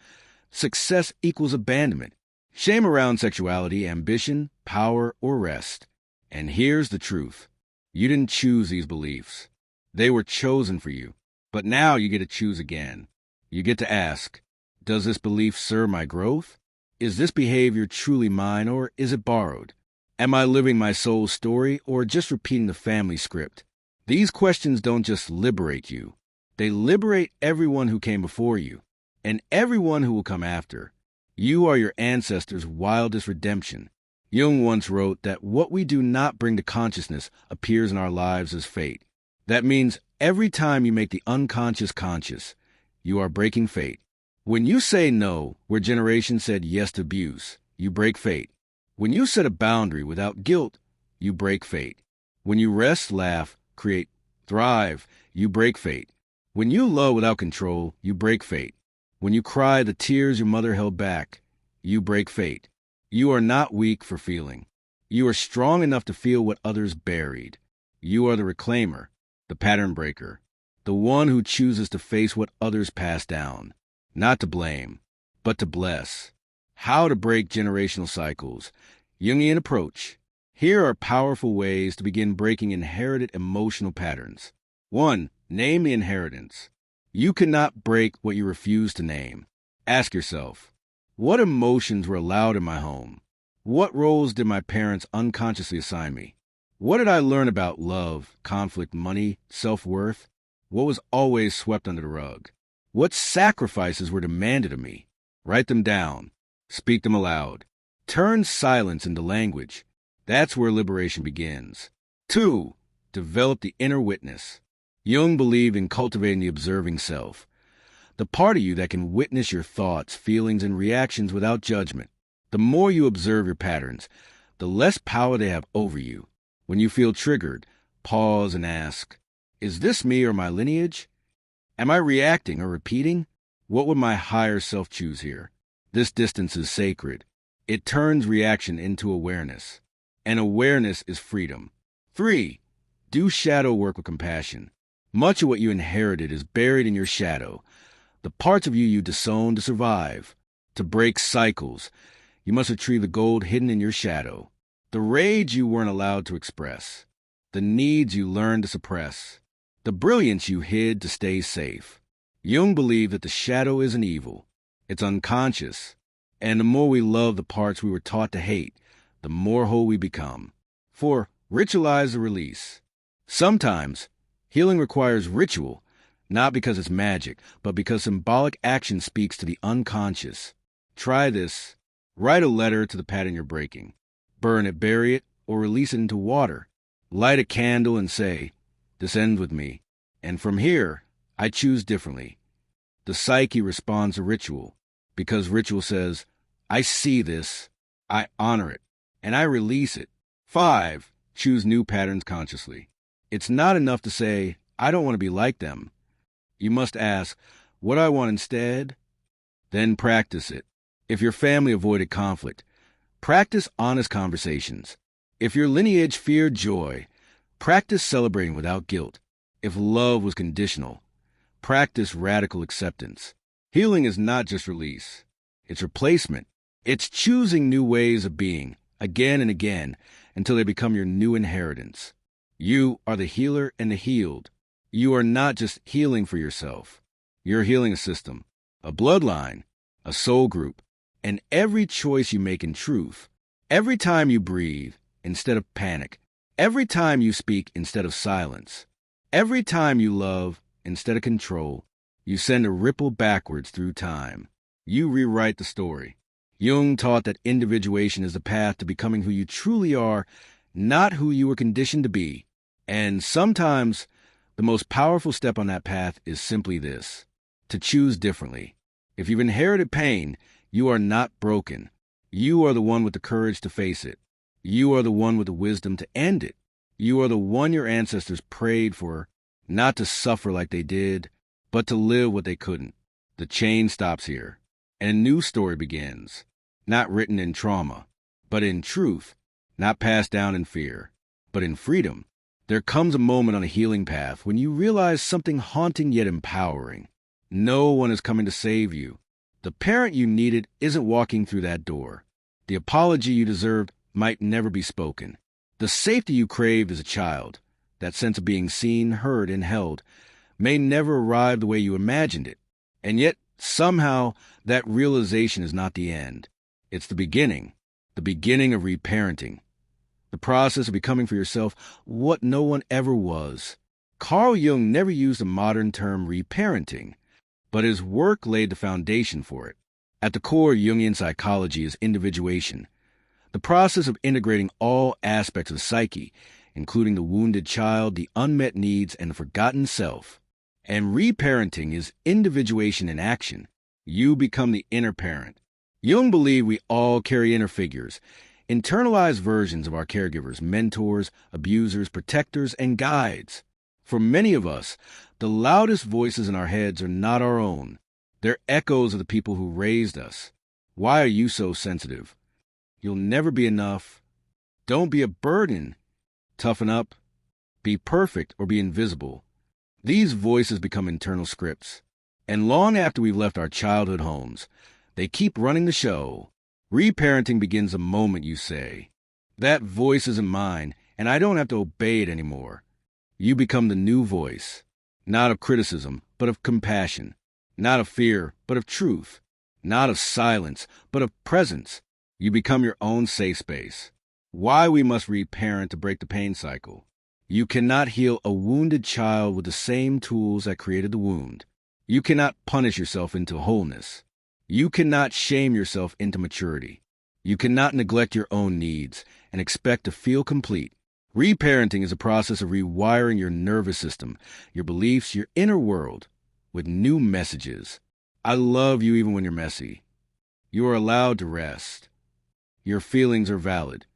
success equals abandonment. Shame around sexuality, ambition, power, or rest. And here's the truth. You didn't choose these beliefs. They were chosen for you. But now you get to choose again. You get to ask, does this belief serve my growth? Is this behavior truly mine or is it borrowed? Am I living my soul's story or just repeating the family script? These questions don't just liberate you. They liberate everyone who came before you and everyone who will come after. You are your ancestors' wildest redemption. Jung once wrote that what we do not bring to consciousness appears in our lives as fate. That means every time you make the unconscious conscious, you are breaking fate. When you say no, where generations said yes to abuse, you break fate. When you set a boundary without guilt, you break fate. When you rest, laugh, create, thrive, you break fate. When you love without control, you break fate. When you cry the tears your mother held back, you break fate. You are not weak for feeling. You are strong enough to feel what others buried. You are the reclaimer, the pattern breaker, the one who chooses to face what others pass down, not to blame, but to bless. How to break generational cycles. Jungian approach. Here are powerful ways to begin breaking inherited emotional patterns. 1. Name the inheritance. You cannot break what you refuse to name. Ask yourself, what emotions were allowed in my home? What roles did my parents unconsciously assign me? What did I learn about love, conflict, money, self-worth? What was always swept under the rug? What sacrifices were demanded of me? Write them down. Speak them aloud. Turn silence into language. That's where liberation begins. 2. Develop the inner witness. Jung believed in cultivating the observing self, the part of you that can witness your thoughts, feelings, and reactions without judgment. The more you observe your patterns, the less power they have over you. When you feel triggered, pause and ask, is this me or my lineage? Am I reacting or repeating? What would my higher self choose here? This distance is sacred. It turns reaction into awareness. And awareness is freedom. 3. Do shadow work with compassion. Much of what you inherited is buried in your shadow, the parts of you disowned to survive. To break cycles, you must retrieve the gold hidden in your shadow, the rage you weren't allowed to express, the needs you learned to suppress, the brilliance you hid to stay safe. Jung believed that the shadow isn't evil. It's unconscious. And the more we love the parts we were taught to hate, the more whole we become. 4. Ritualize the release. Sometimes, healing requires ritual, not because it's magic, but because symbolic action speaks to the unconscious. Try this. Write a letter to the pattern you're breaking. Burn it, bury it, or release it into water. Light a candle and say, this ends with me. And from here, I choose differently. The psyche responds to ritual, because ritual says, I see this, I honor it, and I release it. 5. Choose new patterns consciously. It's not enough to say, I don't want to be like them. You must ask, what do I want instead? Then practice it. If your family avoided conflict, practice honest conversations. If your lineage feared joy, practice celebrating without guilt. If love was conditional, practice radical acceptance. Healing is not just release. It's replacement. It's choosing new ways of being, again and again, until they become your new inheritance. You are the healer and the healed. You are not just healing for yourself. You're healing a system, a bloodline, a soul group, and every choice you make in truth, every time you breathe instead of panic, every time you speak instead of silence, every time you love instead of control, you send a ripple backwards through time. You rewrite the story. Jung taught that individuation is the path to becoming who you truly are, not who you were conditioned to be. And sometimes the most powerful step on that path is simply this: to choose differently. If you've inherited pain, you are not broken. You are the one with the courage to face it. You are the one with the wisdom to end it. You are the one your ancestors prayed for, not to suffer like they did, but to live what they couldn't. The chain stops here, and a new story begins, not written in trauma, but in truth, not passed down in fear, but in freedom. There comes a moment on a healing path when you realize something haunting yet empowering. No one is coming to save you. The parent you needed isn't walking through that door. The apology you deserved might never be spoken. The safety you craved as a child, that sense of being seen, heard, and held, may never arrive the way you imagined it. And yet, somehow, that realization is not the end. It's the beginning of reparenting. The process of becoming for yourself what no one ever was. Carl Jung never used the modern term reparenting, but his work laid the foundation for it. At the core of Jungian psychology is individuation, the process of integrating all aspects of psyche, including the wounded child, the unmet needs, and the forgotten self. And reparenting is individuation in action. You become the inner parent. Jung believed we all carry inner figures, internalized versions of our caregivers, mentors, abusers, protectors, and guides. For many of us, the loudest voices in our heads are not our own. They're echoes of the people who raised us. Why are you so sensitive? You'll never be enough. Don't be a burden. Toughen up. Be perfect or be invisible. These voices become internal scripts. And long after we've left our childhood homes, they keep running the show. Reparenting begins the moment you say, "That voice isn't mine, and I don't have to obey it anymore." You become the new voice, not of criticism, but of compassion, not of fear, but of truth, not of silence, but of presence. You become your own safe space. Why we must reparent to break the pain cycle. You cannot heal a wounded child with the same tools that created the wound. You cannot punish yourself into wholeness. You cannot shame yourself into maturity. You cannot neglect your own needs and expect to feel complete. Reparenting is a process of rewiring your nervous system, your beliefs, your inner world with new messages. I love you even when you're messy. You are allowed to rest. Your feelings are valid.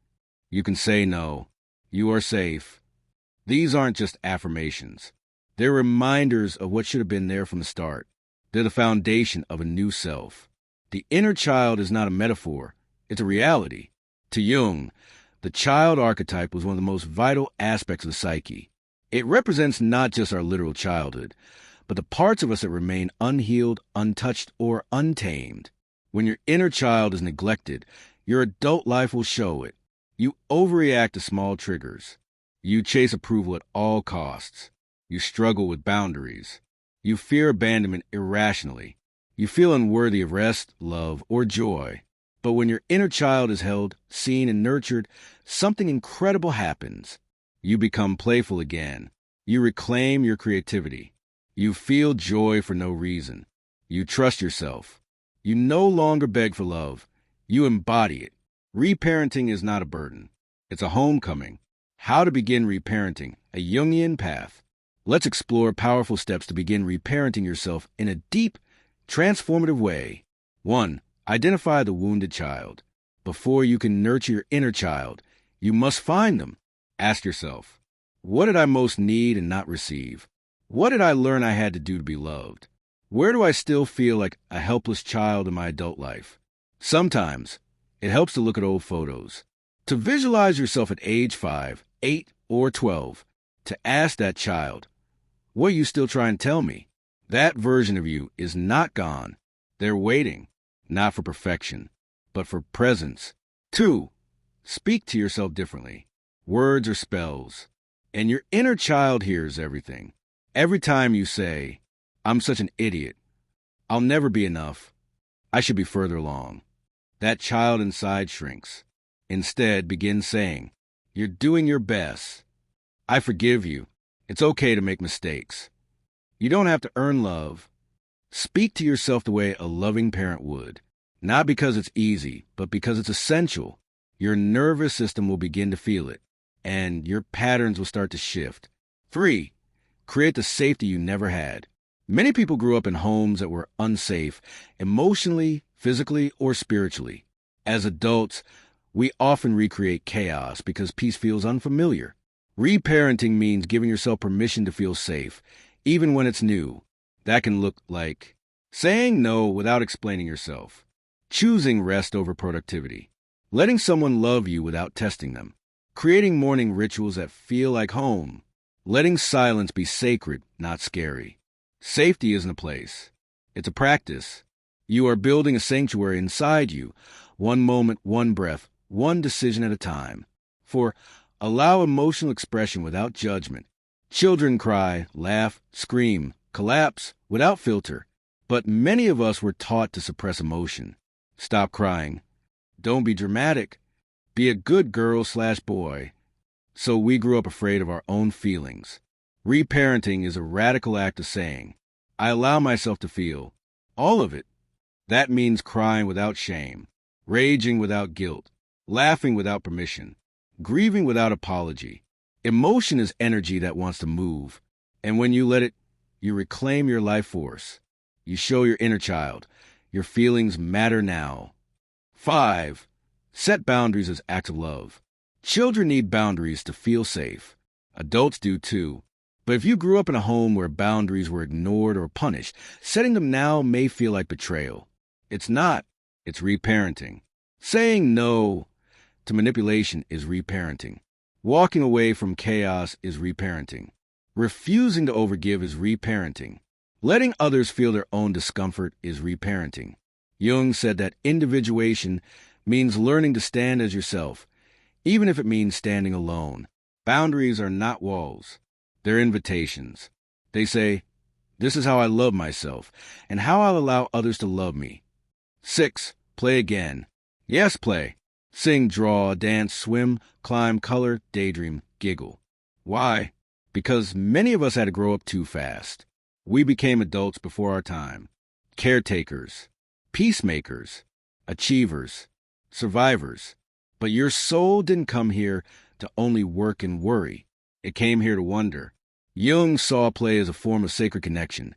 You can say no. You are safe. These aren't just affirmations. They're reminders of what should have been there from the start. They're the foundation of a new self. The inner child is not a metaphor. It's a reality. To Jung, the child archetype was one of the most vital aspects of the psyche. It represents not just our literal childhood, but the parts of us that remain unhealed, untouched, or untamed. When your inner child is neglected, your adult life will show it. You overreact to small triggers. You chase approval at all costs. You struggle with boundaries. You fear abandonment irrationally. You feel unworthy of rest, love, or joy. But when your inner child is held, seen, and nurtured, something incredible happens. You become playful again. You reclaim your creativity. You feel joy for no reason. You trust yourself. You no longer beg for love. You embody it. Reparenting is not a burden. It's a homecoming. How to begin reparenting, a Jungian path. Let's explore powerful steps to begin reparenting yourself in a deep, transformative way. 1. Identify the wounded child. Before you can nurture your inner child, you must find them. Ask yourself, what did I most need and not receive? What did I learn I had to do to be loved? Where do I still feel like a helpless child in my adult life? Sometimes it helps to look at old photos, to visualize yourself at age 5, 8, or 12, to ask that child, what are you still trying to tell me? That version of you is not gone. They're waiting, not for perfection, but for presence. 2. Speak to yourself differently. Words are spells, and your inner child hears everything. Every time you say, I'm such an idiot, I'll never be enough, I should be further along, that child inside shrinks. Instead, begin saying, you're doing your best. I forgive you. It's okay to make mistakes. You don't have to earn love. Speak to yourself the way a loving parent would, not because it's easy, but because it's essential. Your nervous system will begin to feel it, and your patterns will start to shift. 3. Create the safety you never had. Many people grew up in homes that were unsafe, emotionally, physically, or spiritually. As adults, we often recreate chaos because peace feels unfamiliar. Reparenting means giving yourself permission to feel safe, even when it's new. That can look like saying no without explaining yourself, choosing rest over productivity, letting someone love you without testing them, creating morning rituals that feel like home, letting silence be sacred, not scary. Safety isn't a place. It's a practice. You are building a sanctuary inside you, one moment, one breath, one decision at a time. For allow emotional expression without judgment. Children cry, laugh, scream, collapse without filter. But many of us were taught to suppress emotion. Stop crying. Don't be dramatic. Be a good girl/boy. So we grew up afraid of our own feelings. Reparenting is a radical act of saying, I allow myself to feel all of it. That means crying without shame, raging without guilt, laughing without permission, grieving without apology. Emotion is energy that wants to move, and when you let it, you reclaim your life force. You show your inner child, your feelings matter now. 5. Set boundaries as acts of love. Children need boundaries to feel safe. Adults do too. But if you grew up in a home where boundaries were ignored or punished, setting them now may feel like betrayal. It's not. It's reparenting. Saying no to manipulation is reparenting. Walking away from chaos is reparenting. Refusing to overgive is reparenting. Letting others feel their own discomfort is reparenting. Jung said that individuation means learning to stand as yourself, even if it means standing alone. Boundaries are not walls. They're invitations. They say, this is how I love myself, and how I'll allow others to love me. 6. Play again. Yes, play. Sing, draw, dance, swim, climb, color, daydream, giggle. Why? Because many of us had to grow up too fast. We became adults before our time. Caretakers, peacemakers, achievers, survivors. But your soul didn't come here to only work and worry. It came here to wonder. Jung saw play as a form of sacred connection,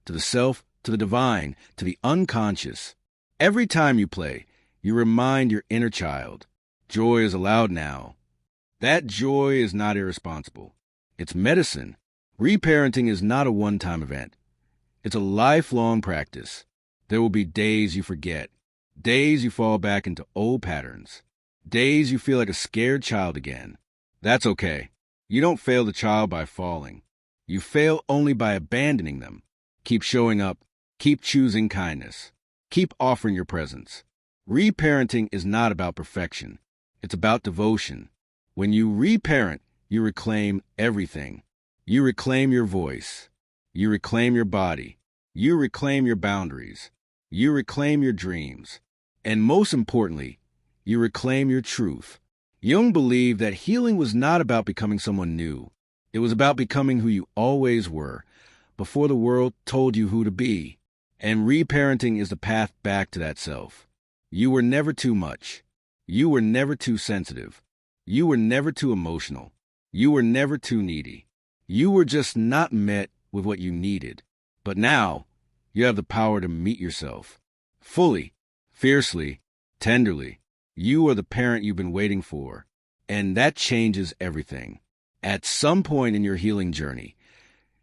to the self, to the divine, to the unconscious. Every time you play, you remind your inner child, joy is allowed now. That joy is not irresponsible. It's medicine. Reparenting is not a one-time event. It's a lifelong practice. There will be days you forget, days you fall back into old patterns, days you feel like a scared child again. That's okay. You don't fail the child by falling. You fail only by abandoning them. Keep showing up. Keep choosing kindness. Keep offering your presence. Reparenting is not about perfection. It's about devotion. When you reparent, you reclaim everything. You reclaim your voice. You reclaim your body. You reclaim your boundaries. You reclaim your dreams. And most importantly, you reclaim your truth. Jung believed that healing was not about becoming someone new. It was about becoming who you always were, before the world told you who to be. And reparenting is the path back to that self. You were never too much. You were never too sensitive. You were never too emotional. You were never too needy. You were just not met with what you needed. But now, you have the power to meet yourself. Fully, fiercely, tenderly. You are the parent you've been waiting for. And that changes everything. At some point in your healing journey,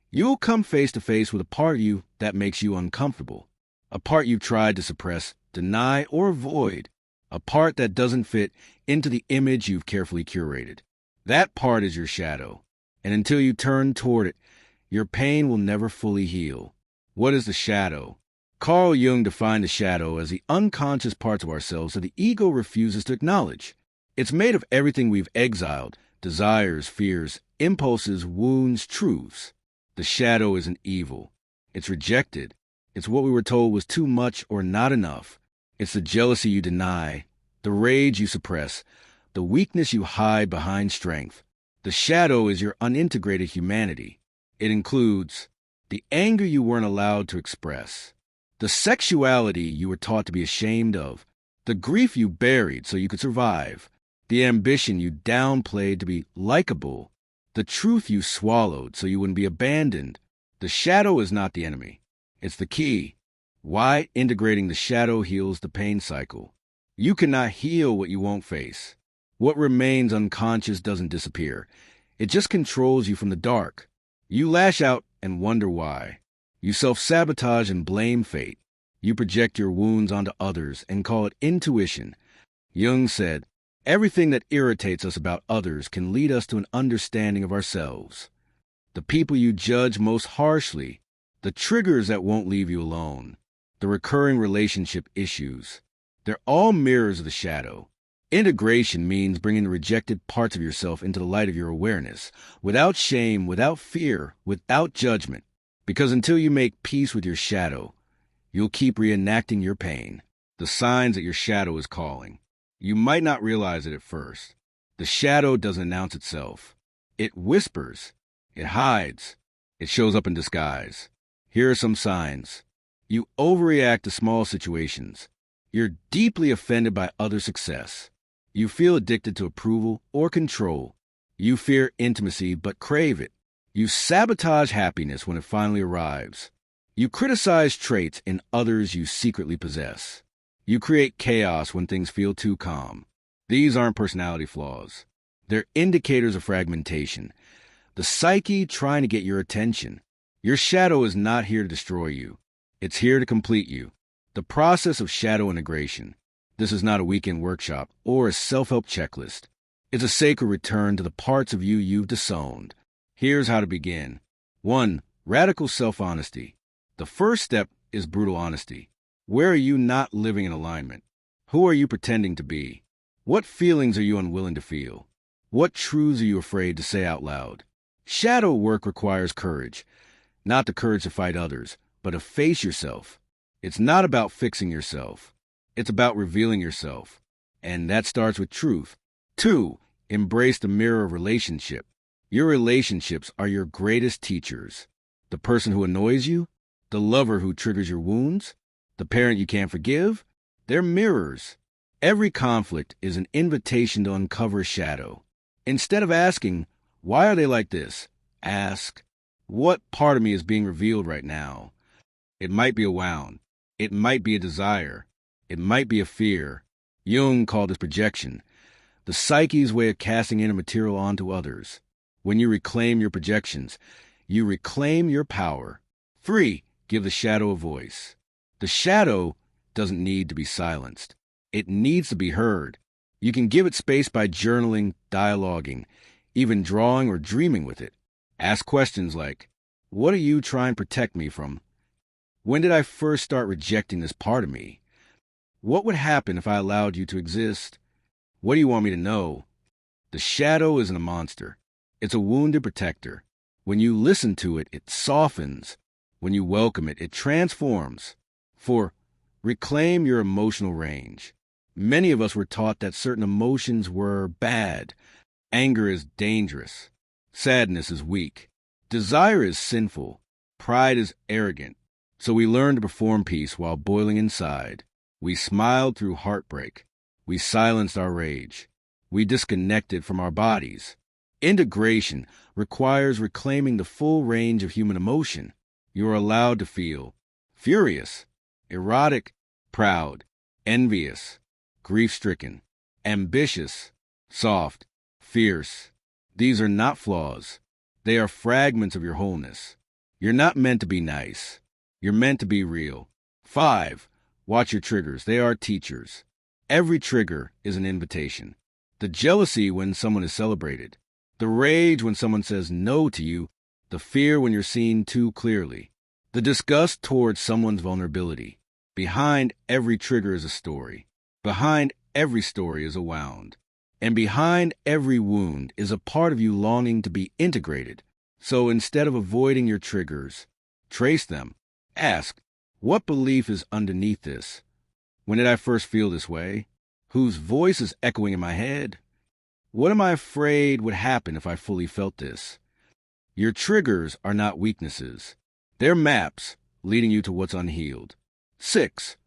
you'll come face to face with a part of you that makes you uncomfortable. A part you've tried to suppress, deny, or avoid. A part that doesn't fit into the image you've carefully curated. That part is your shadow. And until you turn toward it, your pain will never fully heal. What is the shadow? Carl Jung defined the shadow as the unconscious parts of ourselves that the ego refuses to acknowledge. It's made of everything we've exiled: desires, fears, impulses, wounds, truths. The shadow isn't evil. It's rejected. It's what we were told was too much or not enough. It's the jealousy you deny, the rage you suppress, the weakness you hide behind strength. The shadow is your unintegrated humanity. It includes the anger you weren't allowed to express, the sexuality you were taught to be ashamed of, the grief you buried so you could survive, the ambition you downplayed to be likable, the truth you swallowed so you wouldn't be abandoned. The shadow is not the enemy. It's the key. Why integrating the shadow heals the pain cycle. You cannot heal what you won't face. What remains unconscious doesn't disappear. It just controls you from the dark. You lash out and wonder why. You self-sabotage and blame fate. You project your wounds onto others and call it intuition. Jung said, everything that irritates us about others can lead us to an understanding of ourselves. The people you judge most harshly, the triggers that won't leave you alone, the recurring relationship issues, they're all mirrors of the shadow. Integration means bringing the rejected parts of yourself into the light of your awareness, without shame, without fear, without judgment. Because until you make peace with your shadow, you'll keep reenacting your pain, the signs that your shadow is calling. You might not realize it at first. The shadow doesn't announce itself. It whispers. It hides. It shows up in disguise. Here are some signs. You overreact to small situations. You're deeply offended by other success. You feel addicted to approval or control. You fear intimacy but crave it. You sabotage happiness when it finally arrives. You criticize traits in others you secretly possess. You create chaos when things feel too calm. These aren't personality flaws. They're indicators of fragmentation. The psyche trying to get your attention. Your shadow is not here to destroy you. It's here to complete you. The process of shadow integration. This is not a weekend workshop or a self-help checklist. It's a sacred return to the parts of you you've disowned. Here's how to begin. 1. Radical self-honesty. The first step is brutal honesty. Where are you not living in alignment? Who are you pretending to be? What feelings are you unwilling to feel? What truths are you afraid to say out loud? Shadow work requires courage. Not the courage to fight others, but to face yourself. It's not about fixing yourself. It's about revealing yourself. And that starts with truth. 2. Embrace the mirror of relationship. Your relationships are your greatest teachers. The person who annoys you, the lover who triggers your wounds, the parent you can't forgive, they're mirrors. Every conflict is an invitation to uncover a shadow. Instead of asking, why are they like this? Ask, what part of me is being revealed right now? It might be a wound. It might be a desire. It might be a fear. Jung called this projection, the psyche's way of casting inner material onto others. When you reclaim your projections, you reclaim your power. 3. Give the shadow a voice. The shadow doesn't need to be silenced. It needs to be heard. You can give it space by journaling, dialoguing, even drawing or dreaming with it. Ask questions like, what are you trying to protect me from? When did I first start rejecting this part of me? What would happen if I allowed you to exist? What do you want me to know? The shadow isn't a monster. It's a wounded protector. When you listen to it, it softens. When you welcome it, it transforms. 4. Reclaim your emotional range. Many of us were taught that certain emotions were bad. Anger is dangerous. Sadness is weak. Desire is sinful. Pride is arrogant. So we learned to perform peace while boiling inside. We smiled through heartbreak. We silenced our rage. We disconnected from our bodies. Integration requires reclaiming the full range of human emotion. You are allowed to feel furious, erotic, proud, envious, grief-stricken, ambitious, soft, fierce. These are not flaws. They are fragments of your wholeness. You're not meant to be nice. You're meant to be real. 5. Watch your triggers. They are teachers. Every trigger is an invitation. The jealousy when someone is celebrated. The rage when someone says no to you. The fear when you're seen too clearly. The disgust towards someone's vulnerability. Behind every trigger is a story. Behind every story is a wound. And behind every wound is a part of you longing to be integrated. So instead of avoiding your triggers, trace them. Ask, what belief is underneath this? When did I first feel this way? Whose voice is echoing in my head? What am I afraid would happen if I fully felt this? Your triggers are not weaknesses. They're maps leading you to what's unhealed. 6.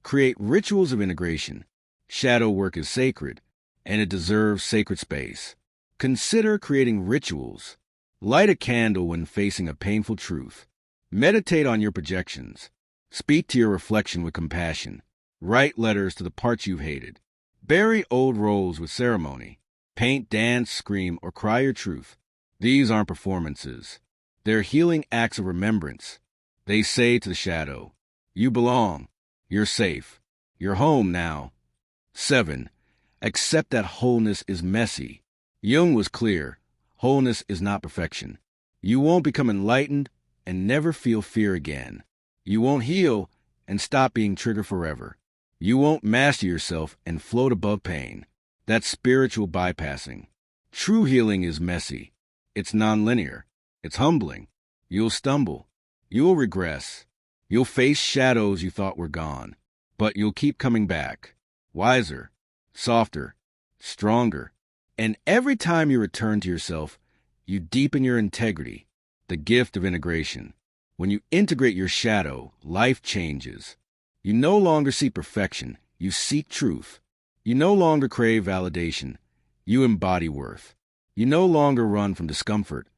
Create rituals of integration. Shadow work is sacred, and it deserves sacred space. Consider creating rituals. Light a candle when facing a painful truth. Meditate on your projections. Speak to your reflection with compassion. Write letters to the parts you've hated. Bury old roles with ceremony. Paint, dance, scream, or cry your truth. These aren't performances. They're healing acts of remembrance. They say to the shadow, you belong. You're safe. You're home now. 7. Accept that wholeness is messy. Jung was clear. Wholeness is not perfection. You won't become enlightened and never feel fear again. You won't heal and stop being triggered forever. You won't master yourself and float above pain. That's spiritual bypassing. True healing is messy. It's nonlinear. It's humbling. You'll stumble. You'll regress. You'll face shadows you thought were gone. But you'll keep coming back. Wiser, softer, stronger. And every time you return to yourself, you deepen your integrity, the gift of integration. When you integrate your shadow, life changes. You no longer seek perfection, you seek truth. You no longer crave validation, you embody worth. You no longer run from discomfort.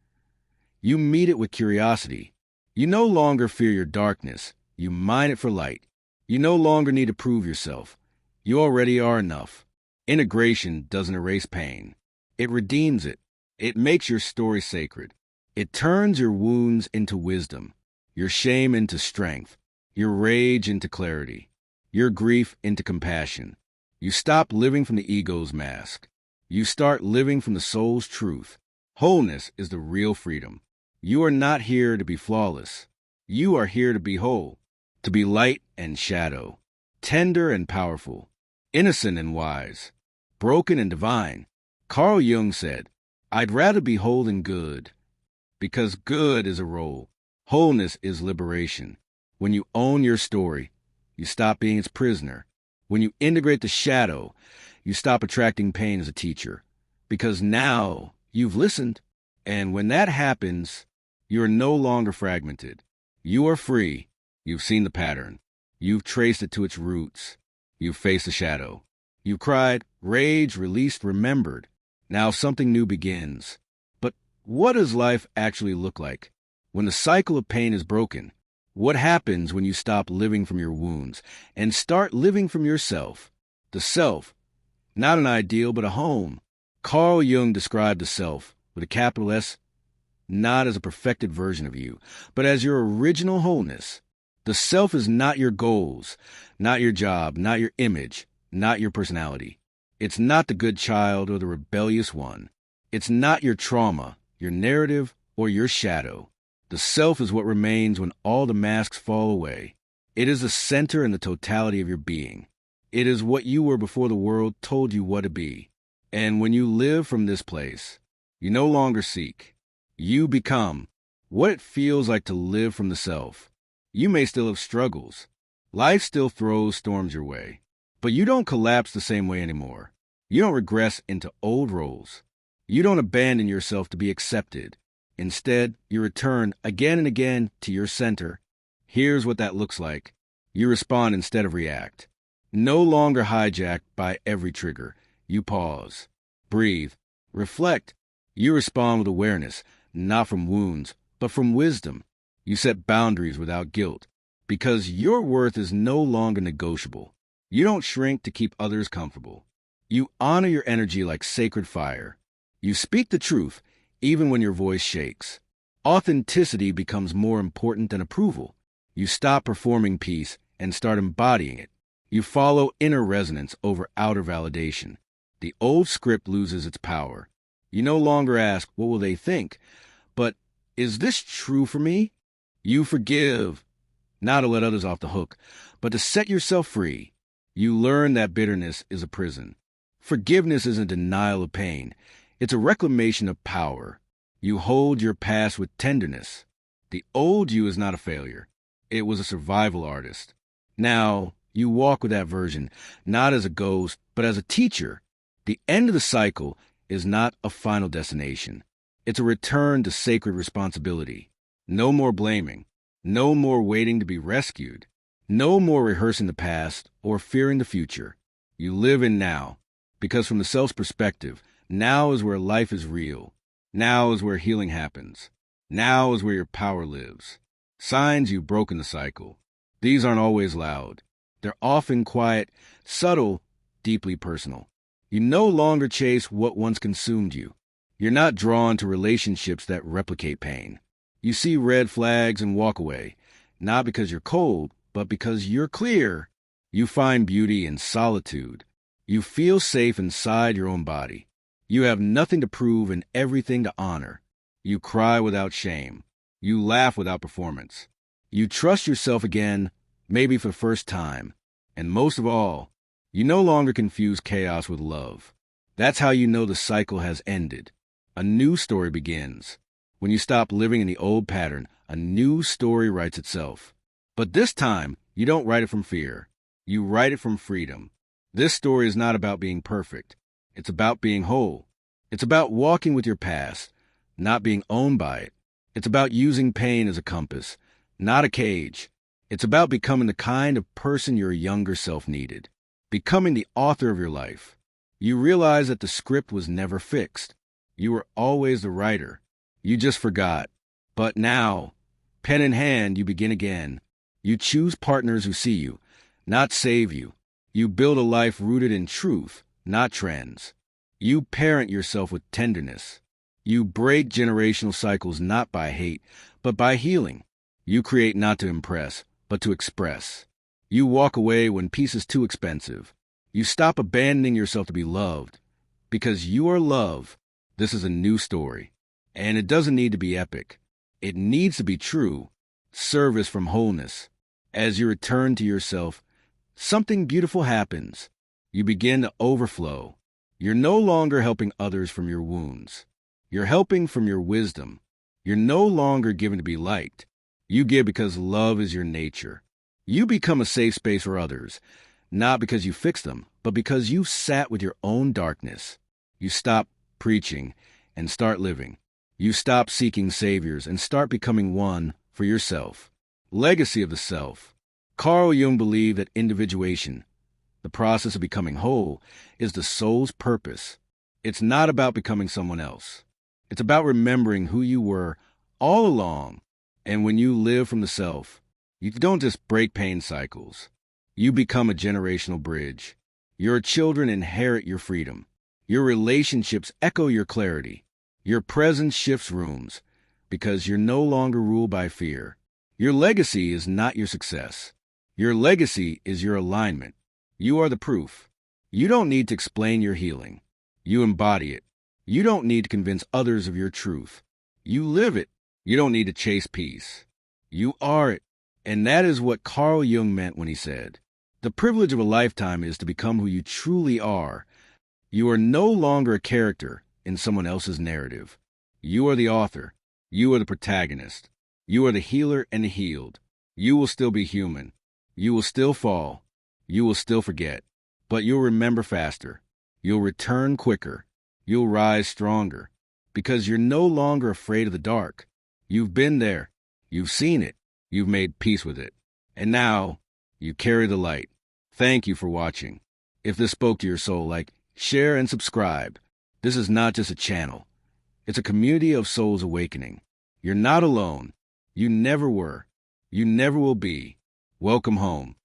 You meet it with curiosity. You no longer fear your darkness, you mine it for light. You no longer need to prove yourself. You already are enough. Integration doesn't erase pain. It redeems it. It makes your story sacred. It turns your wounds into wisdom, your shame into strength, your rage into clarity. your grief into compassion. You stop living from the ego's mask. You start living from the soul's truth. Wholeness is the real freedom. You are not here to be flawless. You are here to be whole, to be light and shadow, tender and powerful, innocent and wise, broken and divine. Carl Jung said, "I'd rather be whole than good, because good is a role. Wholeness is liberation. When you own your story, you stop being its prisoner. When you integrate the shadow, you stop attracting pain as a teacher, because now you've listened. And when that happens, you are no longer fragmented. You are free. You've seen the pattern. You've traced it to its roots. You've faced the shadow. You've cried, raged, released, remembered. Now something new begins. But what does life actually look like? When the cycle of pain is broken, what happens when you stop living from your wounds and start living from yourself? The self, not an ideal, but a home. Carl Jung described the self, with a capital S, not as a perfected version of you, but as your original wholeness. The self is not your goals, not your job, not your image, not your personality. It's not the good child or the rebellious one. It's not your trauma, your narrative, or your shadow. The self is what remains when all the masks fall away. It is the center and the totality of your being. It is what you were before the world told you what to be. And when you live from this place, you no longer seek. You become what it feels like to live from the self. You may still have struggles. Life still throws storms your way. But you don't collapse the same way anymore. You don't regress into old roles. You don't abandon yourself to be accepted. Instead, you return again and again to your center. Here's what that looks like. You respond instead of react. No longer hijacked by every trigger. You pause, breathe, reflect. You respond with awareness, not from wounds, but from wisdom. You set boundaries without guilt, because your worth is no longer negotiable. You don't shrink to keep others comfortable. You honor your energy like sacred fire. You speak the truth, even when your voice shakes. Authenticity becomes more important than approval. You stop performing peace and start embodying it. You follow inner resonance over outer validation. The old script loses its power. You no longer ask, what will they think? But, is this true for me? You forgive, not to let others off the hook, but to set yourself free. You learn that bitterness is a prison. Forgiveness isn't denial of pain. It's a reclamation of power. You hold your past with tenderness. The old you is not a failure. It was a survival artist. Now, you walk with that version, not as a ghost, but as a teacher. The end of the cycle is not a final destination. It's a return to sacred responsibility. No more blaming. No more waiting to be rescued. No more rehearsing the past or fearing the future. You live in now, because from the self's perspective, now is where life is real. Now is where healing happens. Now is where your power lives. Signs you've broken the cycle. These aren't always loud. They're often quiet, subtle, deeply personal. You no longer chase what once consumed you. You're not drawn to relationships that replicate pain. You see red flags and walk away, not because you're cold, but because you're clear. You find beauty in solitude. You feel safe inside your own body. You have nothing to prove and everything to honor. You cry without shame. You laugh without performance. You trust yourself again, maybe for the first time. And most of all, you no longer confuse chaos with love. That's how you know the cycle has ended. A new story begins. When you stop living in the old pattern, a new story writes itself. But this time, you don't write it from fear. You write it from freedom. This story is not about being perfect. It's about being whole. It's about walking with your past, not being owned by it. It's about using pain as a compass, not a cage. It's about becoming the kind of person your younger self needed. Becoming the author of your life. You realize that the script was never fixed. You were always the writer. You just forgot. But now, pen in hand, you begin again. You choose partners who see you, not save you. You build a life rooted in truth, not trends. You parent yourself with tenderness. You break generational cycles not by hate, but by healing. You create not to impress, but to express. You walk away when peace is too expensive. You stop abandoning yourself to be loved. Because you are love, this is a new story. And it doesn't need to be epic. It needs to be true. Service from wholeness. As you return to yourself, something beautiful happens. You begin to overflow. You're no longer helping others from your wounds. You're helping from your wisdom. You're no longer given to be liked. You give because love is your nature. You become a safe space for others, not because you fix them, but because you've sat with your own darkness. You stop preaching and start living. You stop seeking saviors and start becoming one for yourself. Legacy of the self. Carl Jung believed that individuation, the process of becoming whole, is the soul's purpose. It's not about becoming someone else. It's about remembering who you were all along. And when you live from the self, you don't just break pain cycles. You become a generational bridge. Your children inherit your freedom. Your relationships echo your clarity. Your presence shifts rooms because you're no longer ruled by fear. Your legacy is not your success. Your legacy is your alignment. You are the proof. You don't need to explain your healing. You embody it. You don't need to convince others of your truth. You live it. You don't need to chase peace. You are it. And that is what Carl Jung meant when he said, "The privilege of a lifetime is to become who you truly are." You are no longer a character in someone else's narrative. You are the author. You are the protagonist. You are the healer and the healed. You will still be human. You will still fall. You will still forget. But you'll remember faster. You'll return quicker. You'll rise stronger. Because you're no longer afraid of the dark. You've been there. You've seen it. You've made peace with it. And now, you carry the light. Thank you for watching. If this spoke to your soul, like, share, and subscribe. This is not just a channel. It's a community of souls awakening. You're not alone. You never were. You never will be. Welcome home.